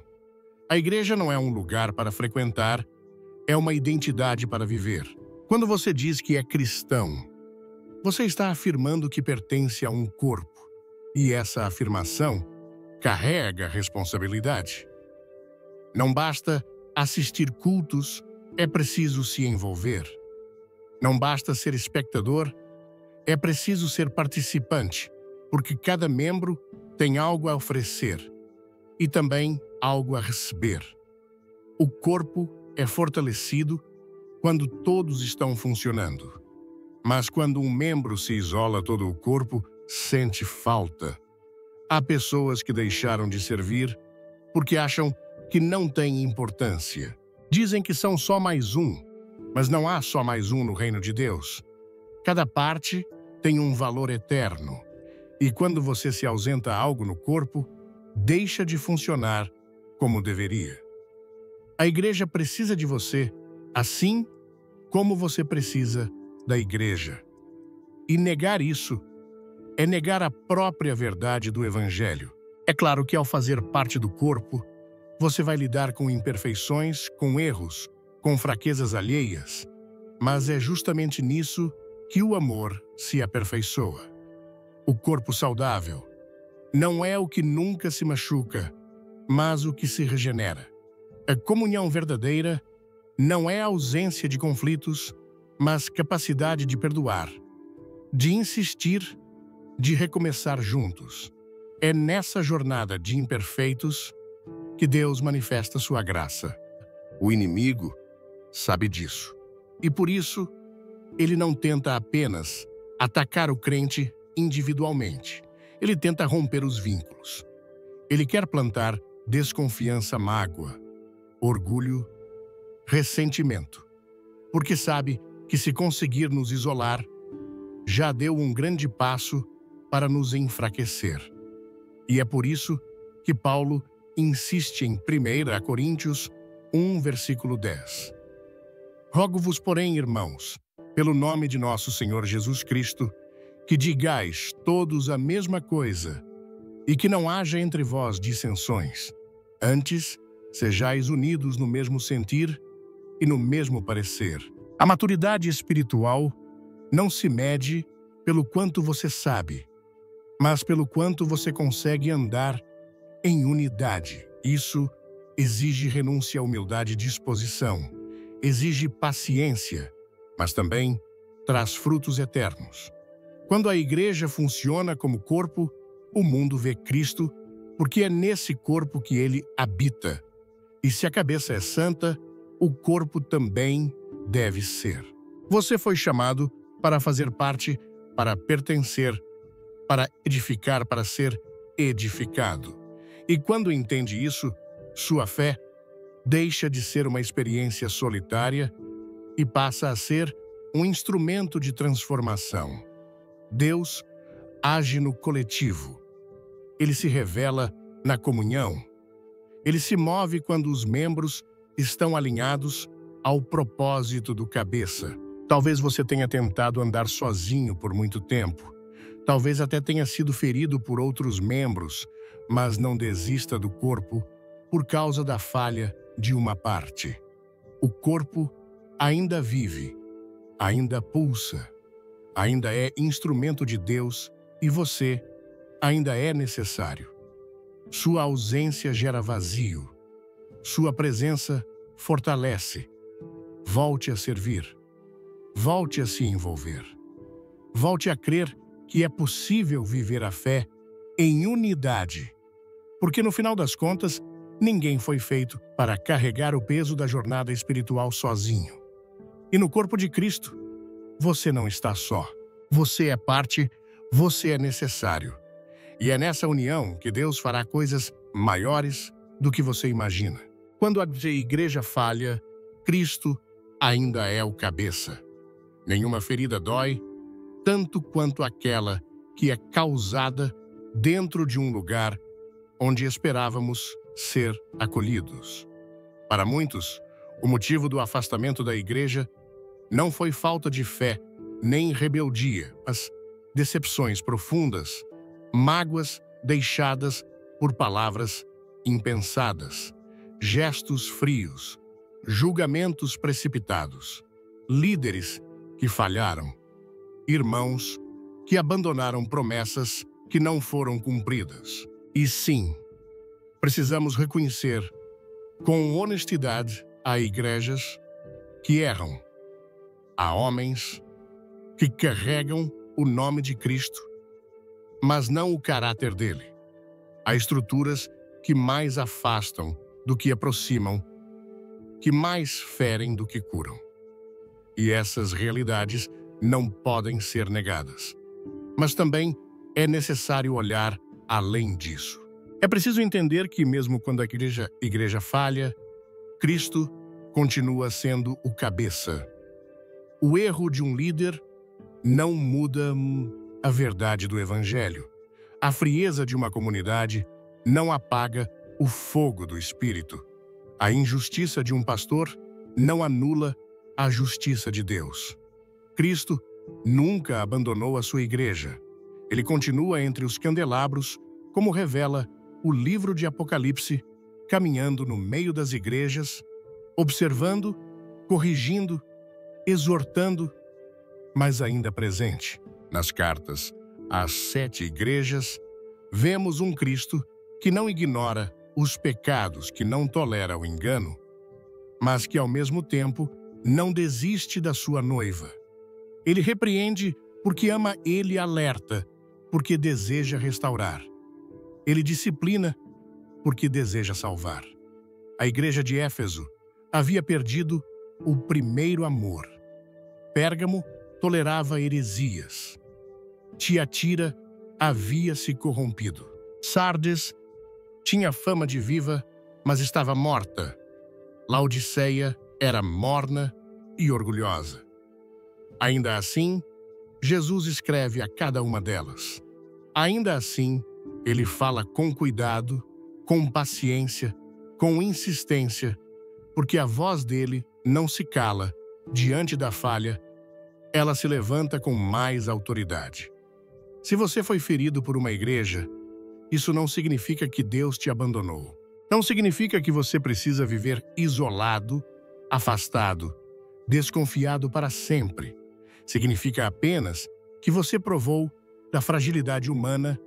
A igreja não é um lugar para frequentar, é uma identidade para viver. Quando você diz que é cristão, você está afirmando que pertence a um corpo, e essa afirmação carrega responsabilidade. Não basta assistir cultos, é preciso se envolver. Não basta ser espectador, é preciso ser participante, porque cada membro tem algo a oferecer e também algo a receber. O corpo é fortalecido quando todos estão funcionando. Mas quando um membro se isola, todo o corpo sente falta. Há pessoas que deixaram de servir porque acham que não têm importância. Dizem que são só mais um, mas não há só mais um no reino de Deus. Cada parte tem um valor eterno. E quando você se ausenta algo no corpo, deixa de funcionar como deveria. A igreja precisa de você, assim como você precisa da igreja. E negar isso é negar a própria verdade do Evangelho. É claro que ao fazer parte do corpo, você vai lidar com imperfeições, com erros, com fraquezas alheias, mas é justamente nisso que o amor se aperfeiçoa. O corpo saudável não é o que nunca se machuca, mas o que se regenera. A comunhão verdadeira não é a ausência de conflitos, mas capacidade de perdoar, de insistir, de recomeçar juntos. É nessa jornada de imperfeitos que Deus manifesta sua graça. O inimigo sabe disso. E por isso, ele não tenta apenas atacar o crente individualmente. Ele tenta romper os vínculos. Ele quer plantar desconfiança, mágoa, orgulho, ressentimento. Porque sabe que se conseguir nos isolar, já deu um grande passo para nos enfraquecer. E é por isso que Paulo insiste em 1 Coríntios 1, versículo 10. Rogo-vos, porém, irmãos, pelo nome de nosso Senhor Jesus Cristo, que digais todos a mesma coisa, e que não haja entre vós dissensões. Antes, sejais unidos no mesmo sentir e no mesmo parecer. A maturidade espiritual não se mede pelo quanto você sabe, mas pelo quanto você consegue andar em unidade. Isso exige renúncia à humildade e disposição, exige paciência, mas também traz frutos eternos. Quando a igreja funciona como corpo, o mundo vê Cristo, porque é nesse corpo que ele habita. E se a cabeça é santa, o corpo também deve ser. Você foi chamado para fazer parte, para pertencer, para edificar, para ser edificado. E quando entende isso, sua fé deixa de ser uma experiência solitária e passa a ser um instrumento de transformação. Deus age no coletivo. Ele se revela na comunhão. Ele se move quando os membros estão alinhados ao propósito do cabeça. Talvez você tenha tentado andar sozinho por muito tempo. Talvez até tenha sido ferido por outros membros, mas não desista do corpo por causa da falha de uma parte. O corpo ainda vive, ainda pulsa, ainda é instrumento de Deus e você ainda é necessário. Sua ausência gera vazio. Sua presença fortalece. Volte a servir. Volte a se envolver. Volte a crer que é possível viver a fé em unidade. Porque no final das contas, ninguém foi feito para carregar o peso da jornada espiritual sozinho. E no corpo de Cristo, você não está só. Você é parte, você é necessário. E é nessa união que Deus fará coisas maiores do que você imagina. Quando a igreja falha, Cristo ainda é o cabeça. Nenhuma ferida dói tanto quanto aquela que é causada dentro de um lugar onde esperávamos ser acolhidos. Para muitos, o motivo do afastamento da igreja não foi falta de fé nem rebeldia, mas decepções profundas, mágoas deixadas por palavras impensadas, gestos frios, julgamentos precipitados, líderes que falharam, irmãos que abandonaram promessas que não foram cumpridas. E sim, precisamos reconhecer com honestidade a igrejas que erram, a homens que carregam o nome de Cristo, mas não o caráter dele. Há estruturas que mais afastam do que aproximam, que mais ferem do que curam. E essas realidades não podem ser negadas. Mas também é necessário olhar além disso. É preciso entender que mesmo quando a igreja falha, Cristo continua sendo o cabeça. O erro de um líder não muda a verdade do Evangelho. A frieza de uma comunidade não apaga o fogo do Espírito. A injustiça de um pastor não anula a justiça de Deus. Cristo nunca abandonou a sua igreja. Ele continua entre os candelabros, como revela o livro de Apocalipse, caminhando no meio das igrejas, observando, corrigindo, exortando, mas ainda presente. Nas cartas às 7 igrejas, vemos um Cristo que não ignora os pecados, que não tolera o engano, mas que, ao mesmo tempo, não desiste da sua noiva. Ele repreende porque ama ele e alerta, porque deseja restaurar. Ele disciplina porque deseja salvar. A igreja de Éfeso havia perdido o primeiro amor. Pérgamo tolerava heresias. Tiatira havia se corrompido. Sardes tinha fama de viva, mas estava morta. Laodiceia era morna e orgulhosa. Ainda assim, Jesus escreve a cada uma delas. Ainda assim, ele fala com cuidado, com paciência, com insistência, porque a voz dele não se cala diante da falha ela se levanta com mais autoridade. Se você foi ferido por uma igreja, isso não significa que Deus te abandonou. Não significa que você precisa viver isolado, afastado, desconfiado para sempre. Significa apenas que você provou da fragilidade humana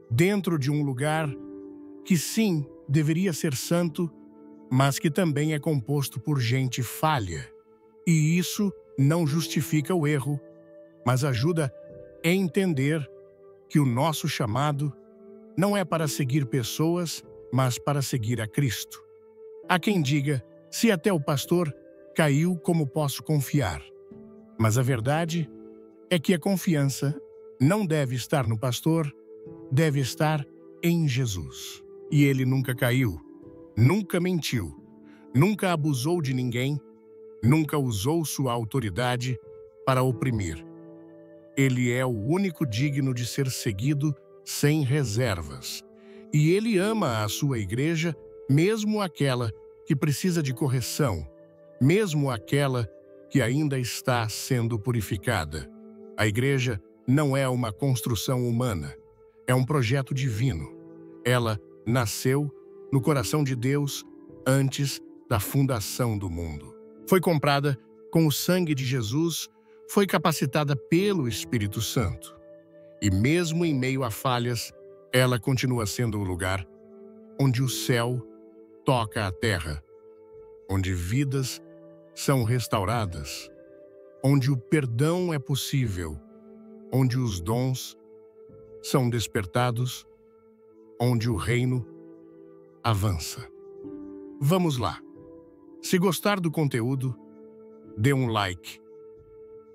dentro de um lugar que sim, deveria ser santo, mas que também é composto por gente falha. E isso não justifica o erro, mas ajuda a entender que o nosso chamado não é para seguir pessoas, mas para seguir a Cristo. Há quem diga, se até o pastor caiu, como posso confiar? Mas a verdade é que a confiança não deve estar no pastor, deve estar em Jesus. E ele nunca caiu, nunca mentiu, nunca abusou de ninguém, nunca usou sua autoridade para oprimir. Ele é o único digno de ser seguido sem reservas. E ele ama a sua igreja, mesmo aquela que precisa de correção, mesmo aquela que ainda está sendo purificada. A igreja não é uma construção humana, é um projeto divino. Ela nasceu no coração de Deus antes da fundação do mundo. Foi comprada com o sangue de Jesus, foi capacitada pelo Espírito Santo. E mesmo em meio a falhas, ela continua sendo o lugar onde o céu toca a terra, onde vidas são restauradas, onde o perdão é possível, onde os dons são despertados, onde o reino avança. Vamos lá. Se gostar do conteúdo, dê um like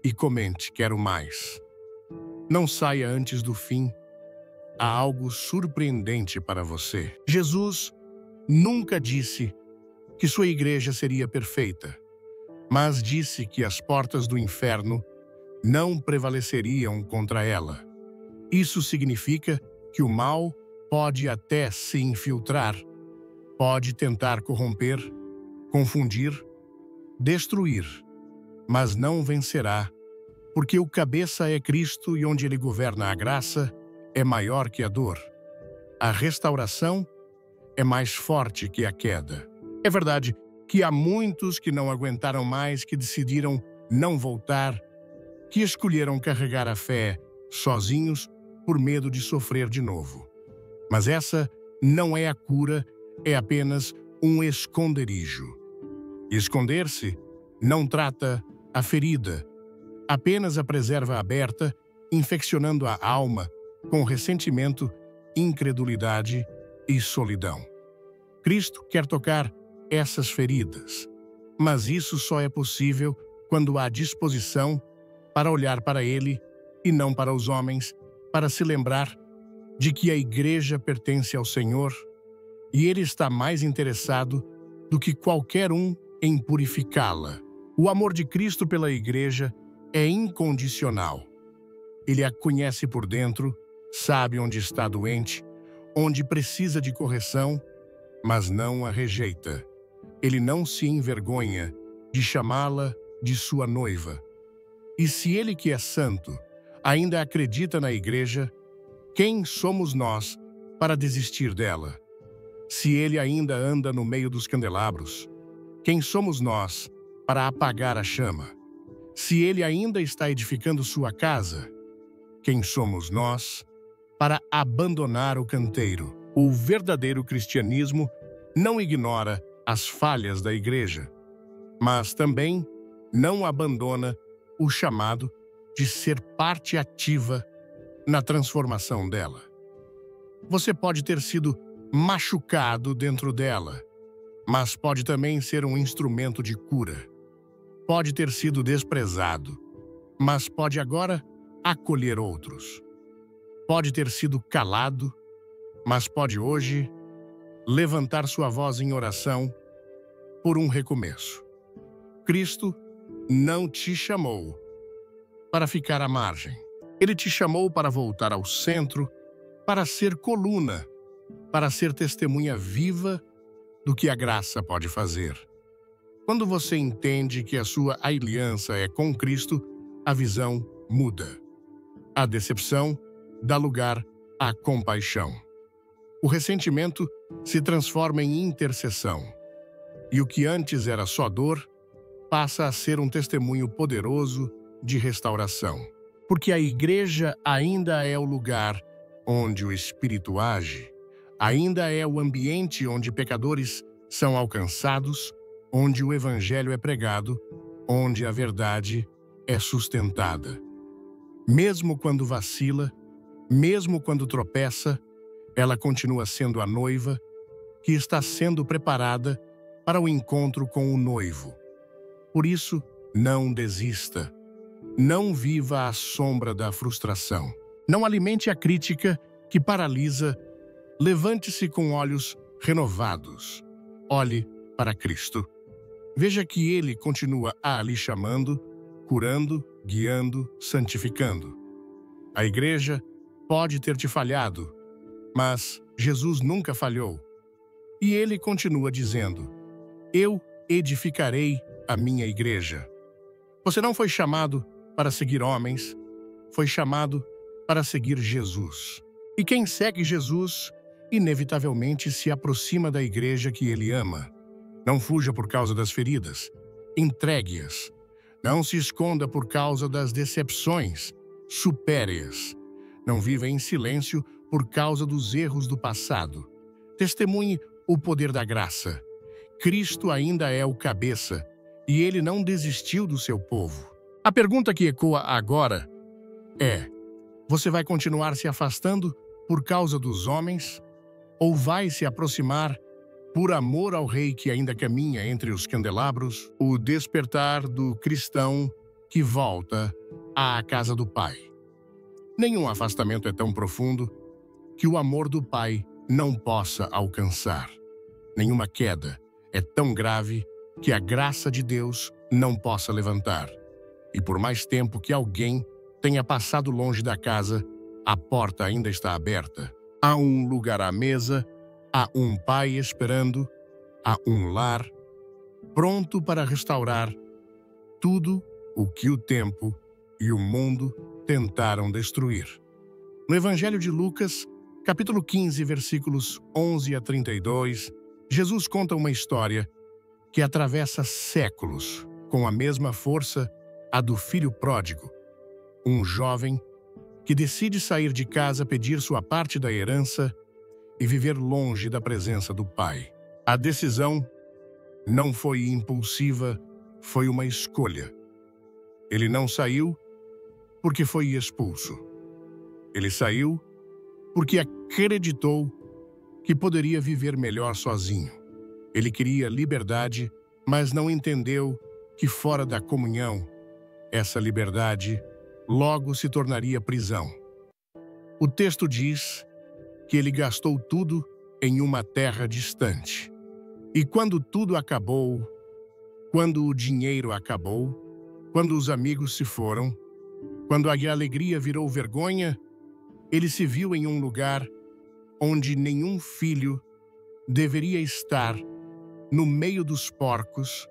e comente "Quero mais". Não saia antes do fim. Há algo surpreendente para você. Jesus nunca disse que sua igreja seria perfeita, mas disse que as portas do inferno não prevaleceriam contra ela. Isso significa que o mal pode até se infiltrar, pode tentar corromper, confundir, destruir, mas não vencerá, porque o cabeça é Cristo e onde ele governa a graça é maior que a dor. A restauração é mais forte que a queda. É verdade que há muitos que não aguentaram mais, que decidiram não voltar, que escolheram carregar a fé sozinhos por medo de sofrer de novo. Mas essa não é a cura, é apenas um esconderijo. Esconder-se não trata a ferida, apenas a preserva aberta, infeccionando a alma com ressentimento, incredulidade e solidão. Cristo quer tocar essas feridas, mas isso só é possível quando há disposição para olhar para Ele e não para os homens, para se lembrar de que a igreja pertence ao Senhor e Ele está mais interessado do que qualquer um em purificá-la. O amor de Cristo pela igreja é incondicional. Ele a conhece por dentro, sabe onde está doente, onde precisa de correção, mas não a rejeita. Ele não se envergonha de chamá-la de sua noiva. E se ele, que é santo, ainda acredita na igreja, quem somos nós para desistir dela? Se ele ainda anda no meio dos candelabros, quem somos nós para apagar a chama? Se ele ainda está edificando sua casa, quem somos nós para abandonar o canteiro? O verdadeiro cristianismo não ignora as falhas da igreja, mas também não abandona o chamado de ser parte ativa na transformação dela. Você pode ter sido machucado dentro dela, mas pode também ser um instrumento de cura. Pode ter sido desprezado, mas pode agora acolher outros. Pode ter sido calado, mas pode hoje levantar sua voz em oração por um recomeço. Cristo não te chamou para ficar à margem. Ele te chamou para voltar ao centro, para ser coluna, para ser testemunha viva do que a graça pode fazer. Quando você entende que a sua aliança é com Cristo, a visão muda. A decepção dá lugar à compaixão. O ressentimento se transforma em intercessão. E o que antes era só dor, passa a ser um testemunho poderoso de restauração. Porque a igreja ainda é o lugar onde o Espírito age, ainda é o ambiente onde pecadores são alcançados, onde o Evangelho é pregado, onde a verdade é sustentada. Mesmo quando vacila, mesmo quando tropeça, ela continua sendo a noiva que está sendo preparada para o encontro com o noivo. Por isso, não desista. Não viva à sombra da frustração. Não alimente a crítica que paralisa. Levante-se com olhos renovados. Olhe para Cristo. Veja que Ele continua lhe chamando, curando, guiando, santificando. A igreja pode ter te falhado, mas Jesus nunca falhou. E Ele continua dizendo: eu edificarei a minha igreja. Você não foi chamado para seguir homens, foi chamado para seguir Jesus. E quem segue Jesus, inevitavelmente se aproxima da igreja que ele ama. Não fuja por causa das feridas, entregue-as. Não se esconda por causa das decepções, supere-as. Não viva em silêncio por causa dos erros do passado. Testemunhe o poder da graça. Cristo ainda é o cabeça, e ele não desistiu do seu povo. A pergunta que ecoa agora é: você vai continuar se afastando por causa dos homens? Ou vai se aproximar por amor ao Rei que ainda caminha entre os candelabros? O despertar do cristão que volta à casa do Pai. Nenhum afastamento é tão profundo que o amor do Pai não possa alcançar. Nenhuma queda é tão grave que a graça de Deus não possa levantar. E por mais tempo que alguém tenha passado longe da casa, a porta ainda está aberta. Há um lugar à mesa, há um pai esperando, há um lar pronto para restaurar tudo o que o tempo e o mundo tentaram destruir. No Evangelho de Lucas, capítulo 15, versículos 11 a 32, Jesus conta uma história que atravessa séculos com a mesma força a do filho pródigo, um jovem que decide sair de casa, pedir sua parte da herança e viver longe da presença do pai. A decisão não foi impulsiva, foi uma escolha. Ele não saiu porque foi expulso. Ele saiu porque acreditou que poderia viver melhor sozinho. Ele queria liberdade, mas não entendeu que fora da comunhão, essa liberdade logo se tornaria prisão. O texto diz que ele gastou tudo em uma terra distante. E quando tudo acabou, quando o dinheiro acabou, quando os amigos se foram, quando a alegria virou vergonha, ele se viu em um lugar onde nenhum filho deveria estar, no meio dos porcos,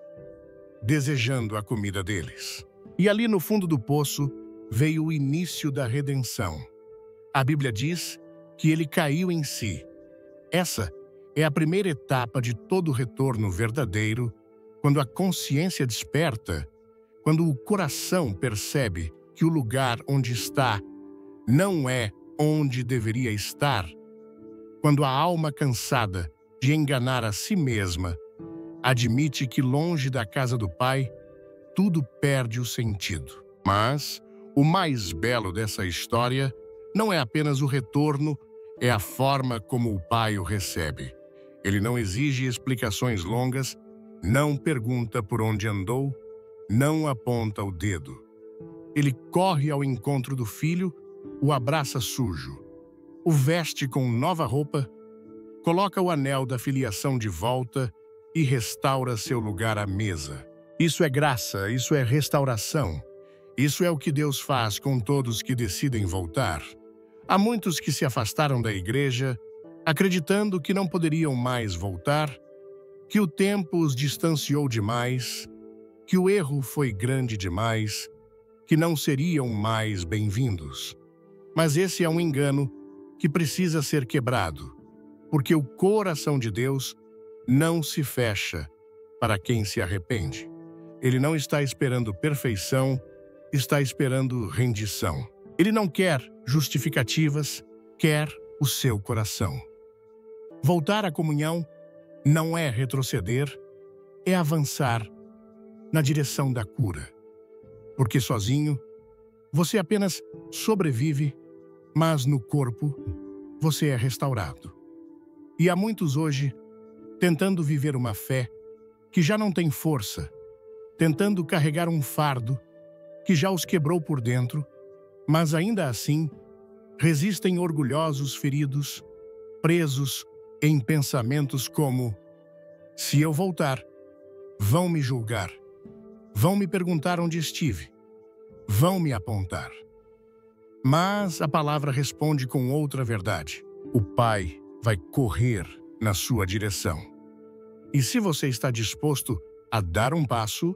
desejando a comida deles. E ali no fundo do poço veio o início da redenção. A Bíblia diz que ele caiu em si. Essa é a primeira etapa de todo retorno verdadeiro, quando a consciência desperta, quando o coração percebe que o lugar onde está não é onde deveria estar, quando a alma cansada de enganar a si mesma admite que longe da casa do Pai, tudo perde o sentido. Mas o mais belo dessa história não é apenas o retorno, é a forma como o Pai o recebe. Ele não exige explicações longas, não pergunta por onde andou, não aponta o dedo. Ele corre ao encontro do filho, o abraça sujo, o veste com nova roupa, coloca o anel da filiação de volta e restaura seu lugar à mesa. Isso é graça, isso é restauração. Isso é o que Deus faz com todos que decidem voltar. Há muitos que se afastaram da igreja, acreditando que não poderiam mais voltar, que o tempo os distanciou demais, que o erro foi grande demais, que não seriam mais bem-vindos. Mas esse é um engano que precisa ser quebrado, porque o coração de Deus não se fecha para quem se arrepende. Ele não está esperando perfeição, está esperando rendição. Ele não quer justificativas, quer o seu coração. Voltar à comunhão não é retroceder, é avançar na direção da cura. Porque sozinho, você apenas sobrevive, mas no corpo, você é restaurado. E há muitos hoje tentando viver uma fé que já não tem força, tentando carregar um fardo que já os quebrou por dentro, mas ainda assim resistem orgulhosos, feridos, presos em pensamentos como: se eu voltar, vão me julgar, vão me perguntar onde estive, vão me apontar. Mas a palavra responde com outra verdade. O Pai vai correr na sua direção. E se você está disposto a dar um passo,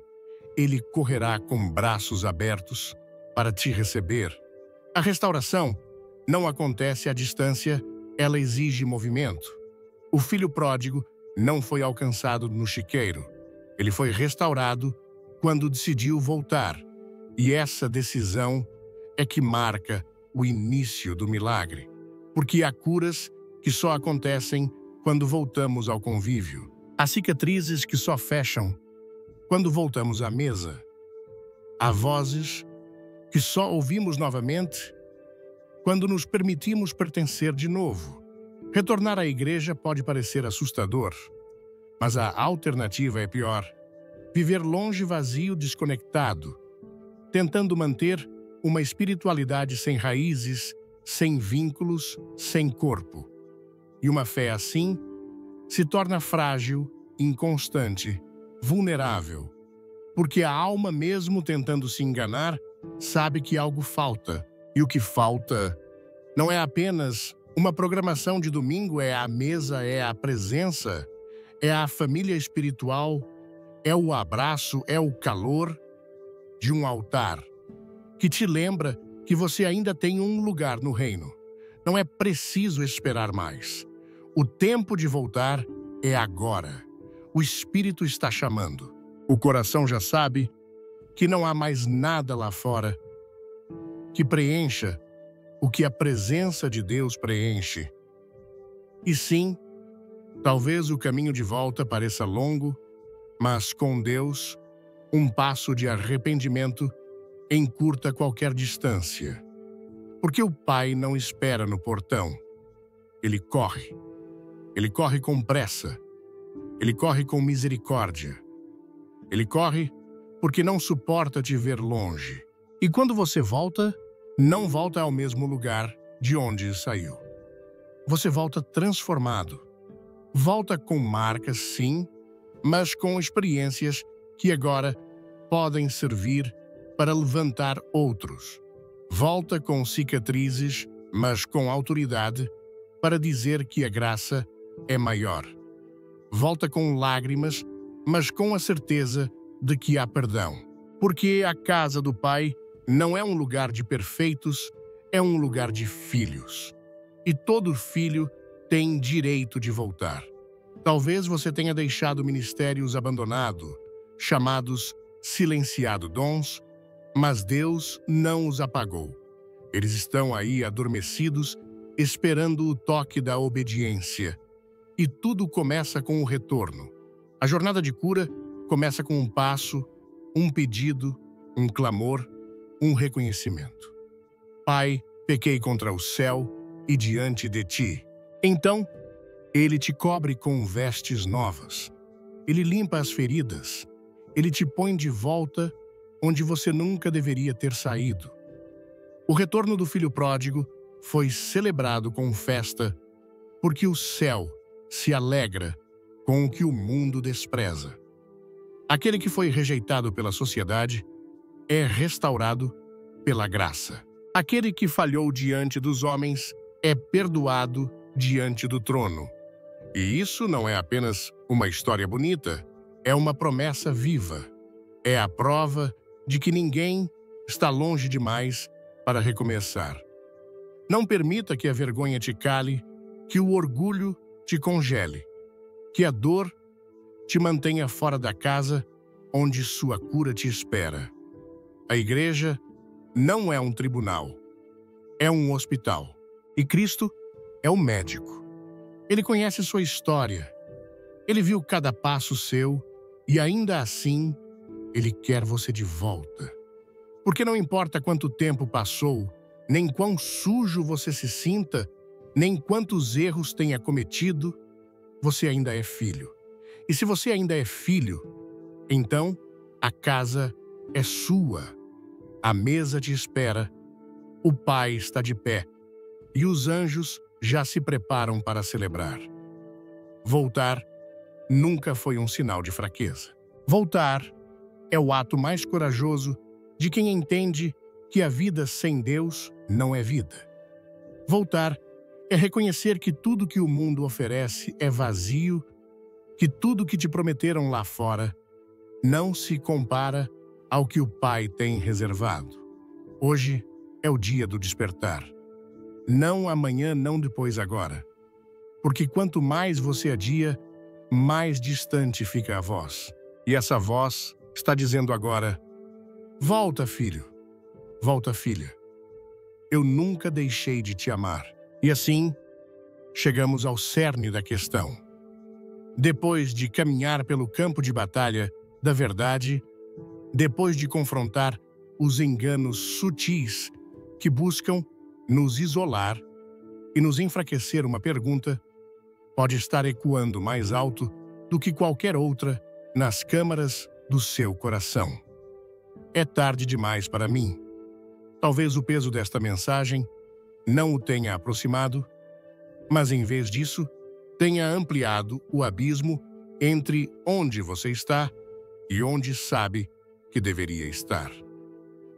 Ele correrá com braços abertos para te receber. A restauração não acontece à distância, ela exige movimento. O filho pródigo não foi alcançado no chiqueiro. Ele foi restaurado quando decidiu voltar. E essa decisão é que marca o início do milagre. Porque há curas que só acontecem quando voltamos ao convívio. Há cicatrizes que só fecham quando voltamos à mesa. Há vozes que só ouvimos novamente quando nos permitimos pertencer de novo. Retornar à igreja pode parecer assustador, mas a alternativa é pior. Viver longe, vazio, desconectado, tentando manter uma espiritualidade sem raízes, sem vínculos, sem corpo. E uma fé assim se torna frágil, inconstante, vulnerável, porque a alma, mesmo tentando se enganar, sabe que algo falta. E o que falta não é apenas uma programação de domingo, é a mesa, é a presença, é a família espiritual, é o abraço, é o calor de um altar que te lembra que você ainda tem um lugar no reino. Não é preciso esperar mais. O tempo de voltar é agora. O Espírito está chamando. O coração já sabe que não há mais nada lá fora que preencha o que a presença de Deus preenche. E sim, talvez o caminho de volta pareça longo, mas com Deus, um passo de arrependimento encurta qualquer distância. Porque o Pai não espera no portão. Ele corre. Ele corre com pressa. Ele corre com misericórdia. Ele corre porque não suporta te ver longe. E quando você volta, não volta ao mesmo lugar de onde saiu. Você volta transformado. Volta com marcas, sim, mas com experiências que agora podem servir para levantar outros. Volta com cicatrizes, mas com autoridade para dizer que a graça é maior. Volta com lágrimas, mas com a certeza de que há perdão. Porque a casa do Pai não é um lugar de perfeitos, é um lugar de filhos. E todo filho tem direito de voltar. Talvez você tenha deixado ministérios abandonados, chamados silenciado dons, mas Deus não os apagou. Eles estão aí adormecidos, esperando o toque da obediência. E tudo começa com o retorno. A jornada de cura começa com um passo, um pedido, um clamor, um reconhecimento. Pai, pequei contra o céu e diante de ti. Então, Ele te cobre com vestes novas. Ele limpa as feridas. Ele te põe de volta onde você nunca deveria ter saído. O retorno do filho pródigo foi celebrado com festa, porque o céu se alegra com o que o mundo despreza. Aquele que foi rejeitado pela sociedade é restaurado pela graça. Aquele que falhou diante dos homens é perdoado diante do trono. E isso não é apenas uma história bonita, é uma promessa viva. É a prova de que ninguém está longe demais para recomeçar. Não permita que a vergonha te cale, que o orgulho te congele, que a dor te mantenha fora da casa onde sua cura te espera. A igreja não é um tribunal, é um hospital. E Cristo é o médico. Ele conhece sua história. Ele viu cada passo seu e ainda assim, Ele quer você de volta. Porque não importa quanto tempo passou, nem quão sujo você se sinta, nem quantos erros tenha cometido, você ainda é filho. E se você ainda é filho, então a casa é sua. A mesa te espera, o Pai está de pé e os anjos já se preparam para celebrar. Voltar nunca foi um sinal de fraqueza. Voltar é o ato mais corajoso de quem entende que a vida sem Deus não é vida. Voltar é reconhecer que tudo que o mundo oferece é vazio, que tudo que te prometeram lá fora não se compara ao que o Pai tem reservado. Hoje é o dia do despertar. Não amanhã, não depois, agora. Porque quanto mais você adia, mais distante fica a voz. E essa voz está dizendo agora: volta, filho. Volta, filha. Eu nunca deixei de te amar. E assim, chegamos ao cerne da questão. Depois de caminhar pelo campo de batalha da verdade, depois de confrontar os enganos sutis que buscam nos isolar e nos enfraquecer, uma pergunta pode estar ecoando mais alto do que qualquer outra nas câmaras do seu coração. É tarde demais para mim. Talvez o peso desta mensagem não o tenha aproximado, mas em vez disso, tenha ampliado o abismo entre onde você está e onde sabe que deveria estar.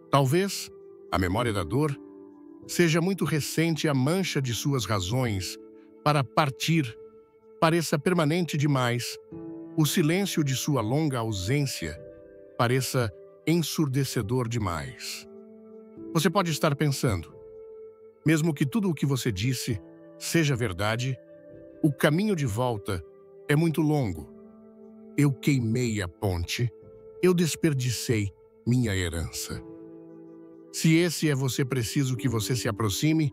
Talvez a memória da dor seja muito recente, a mancha de suas razões para partir pareça permanente demais, o silêncio de sua longa ausência pareça ensurdecedor demais. Você pode estar pensando, mesmo que tudo o que você disse seja verdade, o caminho de volta é muito longo. Eu queimei a ponte, eu desperdicei minha herança. Se esse é você, preciso que você se aproxime,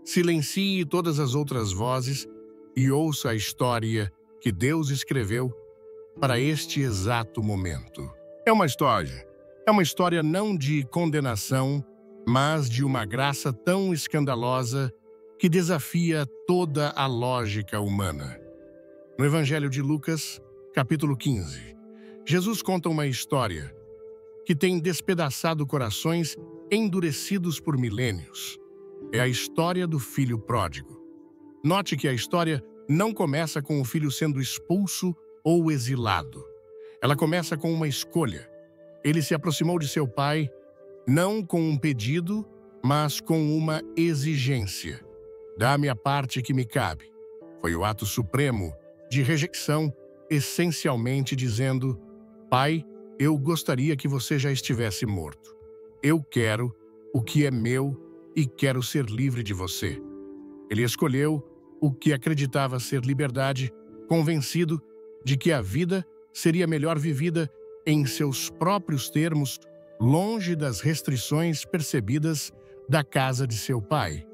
silencie todas as outras vozes e ouça a história que Deus escreveu para este exato momento. É uma história não de condenação, mas de uma graça tão escandalosa que desafia toda a lógica humana. No Evangelho de Lucas, capítulo 15, Jesus conta uma história que tem despedaçado corações endurecidos por milênios. É a história do filho pródigo. Note que a história não começa com o filho sendo expulso ou exilado. Ela começa com uma escolha. Ele se aproximou de seu pai, não com um pedido, mas com uma exigência. Dá-me a parte que me cabe. Foi o ato supremo de rejeição, essencialmente dizendo: Pai, eu gostaria que você já estivesse morto. Eu quero o que é meu e quero ser livre de você. Ele escolheu o que acreditava ser liberdade, convencido de que a vida seria melhor vivida em seus próprios termos, longe das restrições percebidas da casa de seu pai.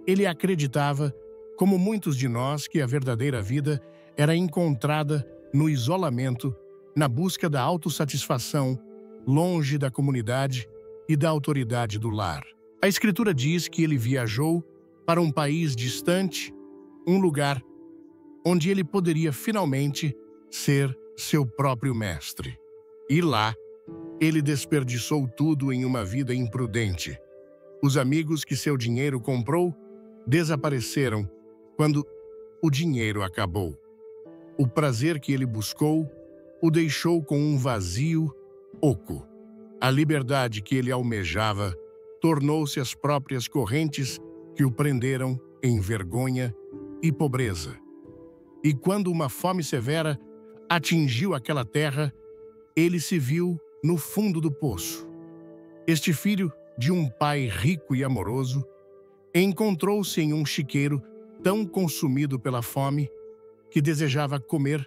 Ele acreditava, como muitos de nós, que a verdadeira vida era encontrada no isolamento, na busca da autossatisfação, longe da comunidade e da autoridade do lar. A Escritura diz que ele viajou para um país distante, um lugar onde ele poderia finalmente ser seu próprio mestre. E lá, ele desperdiçou tudo em uma vida imprudente. Os amigos que seu dinheiro comprou desapareceram quando o dinheiro acabou. O prazer que ele buscou o deixou com um vazio oco. A liberdade que ele almejava tornou-se as próprias correntes que o prenderam em vergonha e pobreza. E quando uma fome severa atingiu aquela terra, ele se viu no fundo do poço. Este filho de um pai rico e amoroso encontrou-se em um chiqueiro tão consumido pela fome que desejava comer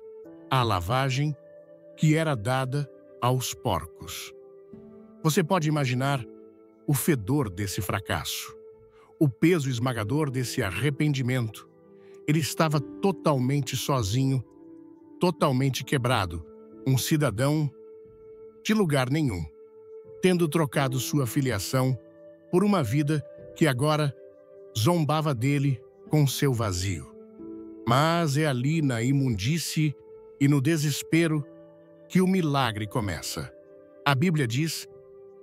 a lavagem que era dada aos porcos. Você pode imaginar o fedor desse fracasso, o peso esmagador desse arrependimento. Ele estava totalmente sozinho, totalmente quebrado, um cidadão de lugar nenhum, tendo trocado sua filiação por uma vida que agora zombava dele com seu vazio. Mas é ali na imundície e no desespero que o milagre começa. A Bíblia diz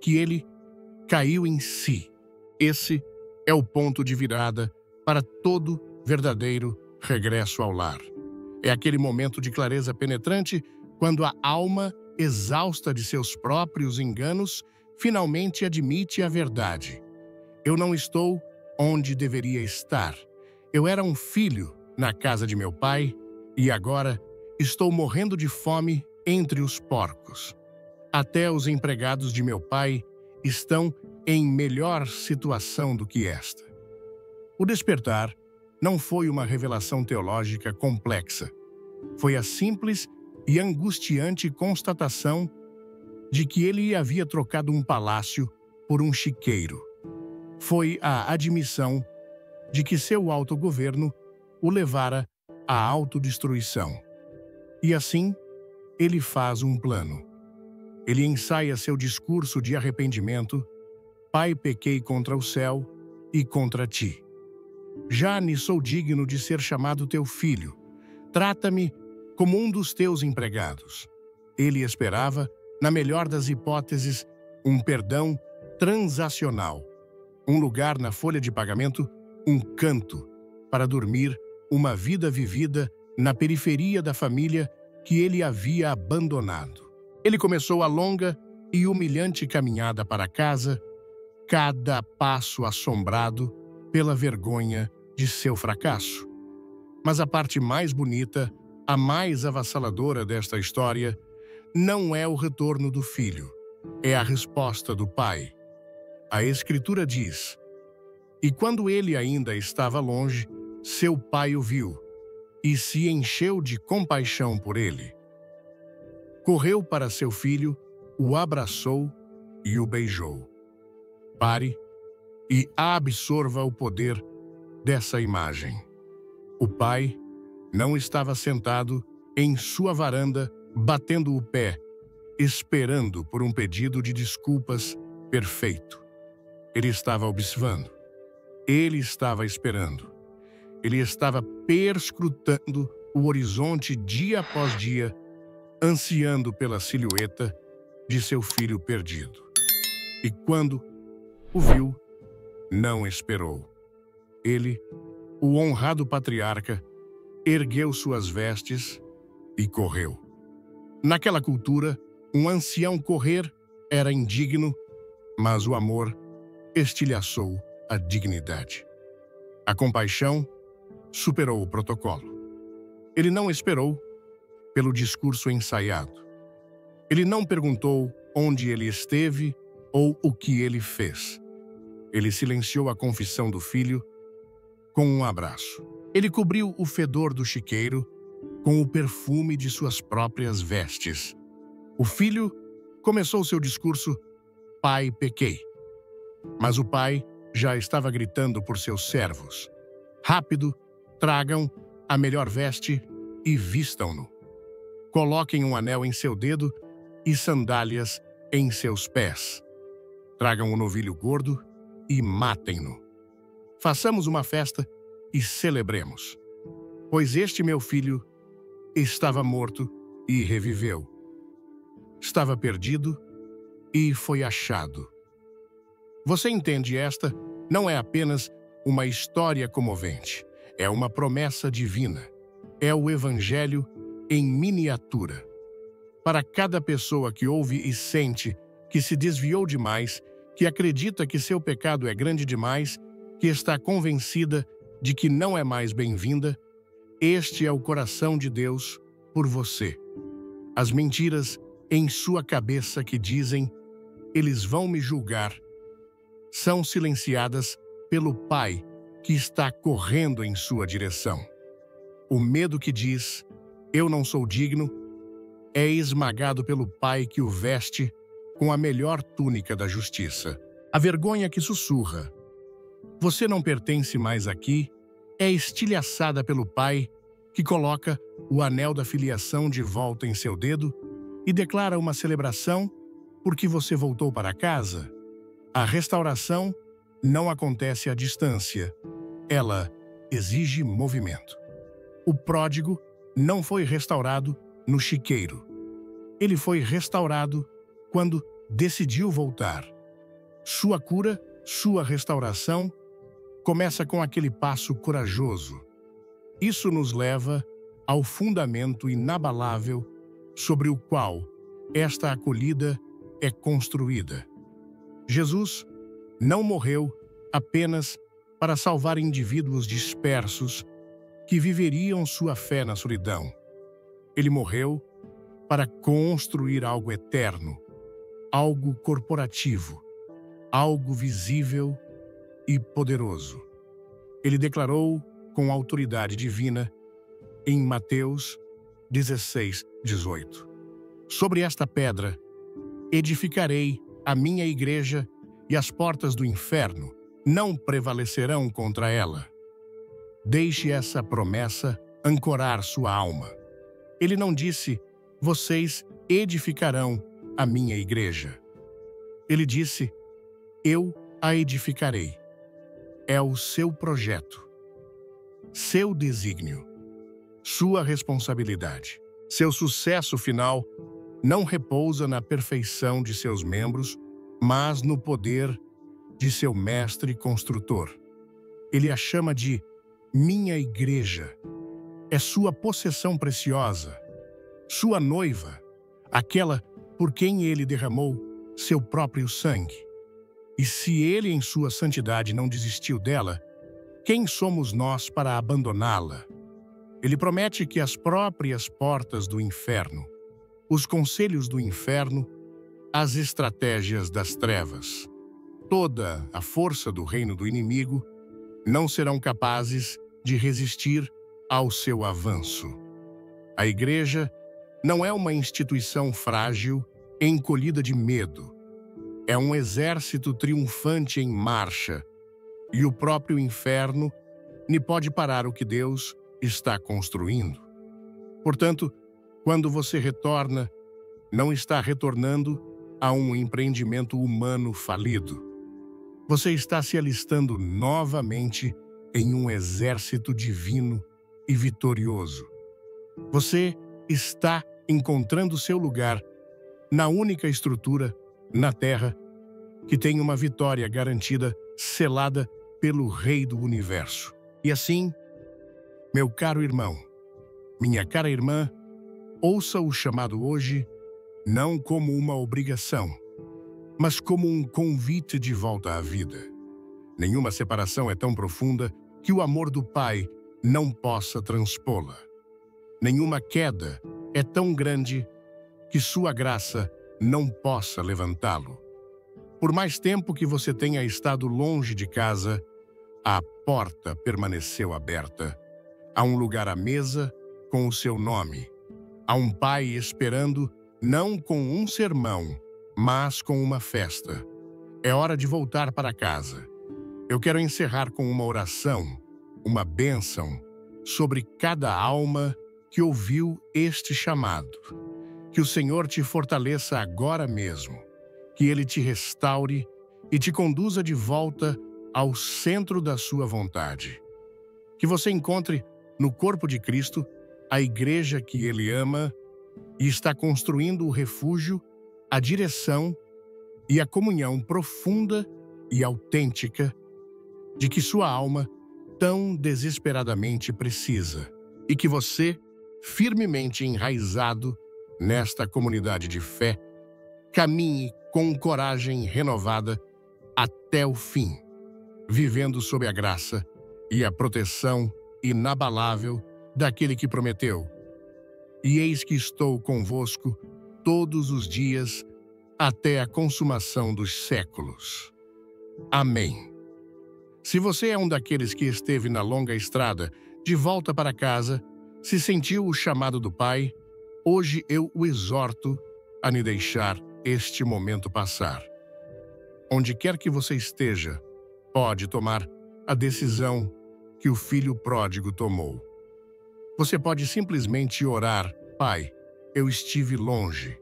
que ele caiu em si. Esse é o ponto de virada para todo verdadeiro regresso ao lar. É aquele momento de clareza penetrante quando a alma, exausta de seus próprios enganos, finalmente admite a verdade. Eu não estou onde deveria estar. Eu era um filho na casa de meu pai e agora estou morrendo de fome entre os porcos. Até os empregados de meu pai estão em melhor situação do que esta. O despertar não foi uma revelação teológica complexa. Foi a simples e angustiante constatação de que ele havia trocado um palácio por um chiqueiro. Foi a admissão de que seu autogoverno o levara à autodestruição. E assim, ele faz um plano. Ele ensaia seu discurso de arrependimento: Pai, pequei contra o céu e contra ti. Já nem sou digno de ser chamado teu filho. Trata-me como um dos teus empregados. Ele esperava, na melhor das hipóteses, um perdão transacional, um lugar na folha de pagamento, um canto para dormir, uma vida vivida na periferia da família que ele havia abandonado. Ele começou a longa e humilhante caminhada para casa, cada passo assombrado pela vergonha de seu fracasso. Mas a parte mais bonita, a mais avassaladora desta história, não é o retorno do filho, é a resposta do pai. A Escritura diz: E quando ele ainda estava longe, seu pai o viu e se encheu de compaixão por ele. Correu para seu filho, o abraçou e o beijou. Pare e absorva o poder dessa imagem. O pai não estava sentado em sua varanda, batendo o pé, esperando por um pedido de desculpas perfeito. Ele estava observando. Ele estava esperando. Ele estava perscrutando o horizonte dia após dia, ansiando pela silhueta de seu filho perdido. E quando o viu, não esperou. Ele, o honrado patriarca, ergueu suas vestes e correu. Naquela cultura, um ancião correr era indigno, mas o amor estilhaçou a dignidade. A compaixão superou o protocolo. Ele não esperou pelo discurso ensaiado. Ele não perguntou onde ele esteve ou o que ele fez. Ele silenciou a confissão do filho com um abraço. Ele cobriu o fedor do chiqueiro com o perfume de suas próprias vestes. O filho começou seu discurso: Pai, pequei. Mas o pai já estava gritando por seus servos: Rápido, tragam a melhor veste e vistam-no. Coloquem um anel em seu dedo e sandálias em seus pés. Tragam um novilho gordo e matem-no. Façamos uma festa e celebremos, pois este meu filho estava morto e reviveu. Estava perdido e foi achado. Você entende, esta não é apenas uma história comovente, é uma promessa divina. É o Evangelho em miniatura. Para cada pessoa que ouve e sente que se desviou demais, que acredita que seu pecado é grande demais, que está convencida de que não é mais bem-vinda, este é o coração de Deus por você. As mentiras em sua cabeça que dizem: eles vão me julgar, são silenciadas pelo Pai que está correndo em sua direção. O medo que diz, eu não sou digno, é esmagado pelo Pai que o veste com a melhor túnica da justiça. A vergonha que sussurra, você não pertence mais aqui, é estilhaçada pelo Pai que coloca o anel da filiação de volta em seu dedo e declara uma celebração porque você voltou para casa. A restauração não acontece à distância, ela exige movimento. O pródigo não foi restaurado no chiqueiro. Ele foi restaurado quando decidiu voltar. Sua cura, sua restauração, começa com aquele passo corajoso. Isso nos leva ao fundamento inabalável sobre o qual esta acolhida é construída. Jesus não morreu apenas para salvar indivíduos dispersos que viveriam sua fé na solidão. Ele morreu para construir algo eterno, algo corporativo, algo visível e poderoso. Ele declarou com autoridade divina em Mateus 16:18. Sobre esta pedra edificarei a minha igreja e as portas do inferno não prevalecerão contra ela. Deixe essa promessa ancorar sua alma. Ele não disse, vocês edificarão a minha igreja. Ele disse, eu a edificarei. É o seu projeto, seu desígnio, sua responsabilidade. Seu sucesso final não repousa na perfeição de seus membros, mas no poder de seu mestre construtor. Ele a chama de minha igreja. É sua possessão preciosa, sua noiva, aquela por quem ele derramou seu próprio sangue. E se ele em sua santidade não desistiu dela, quem somos nós para abandoná-la? Ele promete que as próprias portas do inferno, os conselhos do inferno, as estratégias das trevas, toda a força do reino do inimigo não serão capazes de resistir ao seu avanço. A igreja não é uma instituição frágil, encolhida de medo. É um exército triunfante em marcha, e o próprio inferno nem pode parar o que Deus está construindo. Portanto, quando você retorna, não está retornando a um empreendimento humano falido. Você está se alistando novamente em um exército divino e vitorioso. Você está encontrando seu lugar na única estrutura na Terra que tem uma vitória garantida, selada pelo Rei do Universo. E assim, meu caro irmão, minha cara irmã, ouça o chamado hoje não como uma obrigação, mas como um convite de volta à vida. Nenhuma separação é tão profunda que o amor do Pai não possa transpô-la. Nenhuma queda é tão grande que sua graça não possa levantá-lo. Por mais tempo que você tenha estado longe de casa, a porta permaneceu aberta. Há um lugar à mesa com o seu nome. Há um pai esperando, não com um sermão, mas com uma festa. É hora de voltar para casa. Eu quero encerrar com uma oração, uma bênção sobre cada alma que ouviu este chamado. Que o Senhor te fortaleça agora mesmo, que Ele te restaure e te conduza de volta ao centro da sua vontade. Que você encontre no corpo de Cristo a igreja que Ele ama e está construindo o refúgio, a direção e a comunhão profunda e autêntica de que sua alma tão desesperadamente precisa, e que você, firmemente enraizado nesta comunidade de fé, caminhe com coragem renovada até o fim, vivendo sob a graça e a proteção inabalável daquele que prometeu: e eis que estou convosco todos os dias até a consumação dos séculos. Amém. Se você é um daqueles que esteve na longa estrada de volta para casa, se sentiu o chamado do Pai, hoje eu o exorto a não deixar este momento passar. Onde quer que você esteja, pode tomar a decisão que o filho pródigo tomou. Você pode simplesmente orar: Pai, eu estive longe,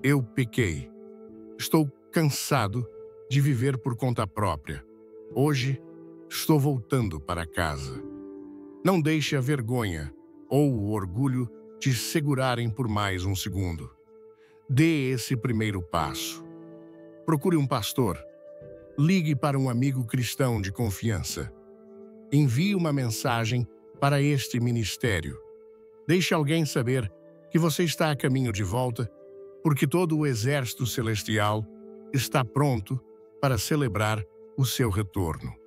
eu pequei, estou cansado de viver por conta própria. Hoje, estou voltando para casa. Não deixe a vergonha ou o orgulho te segurarem por mais um segundo. Dê esse primeiro passo. Procure um pastor. Ligue para um amigo cristão de confiança. Envie uma mensagem para este ministério. Deixe alguém saber que você está a caminho de volta, porque todo o exército celestial está pronto para celebrar o seu retorno.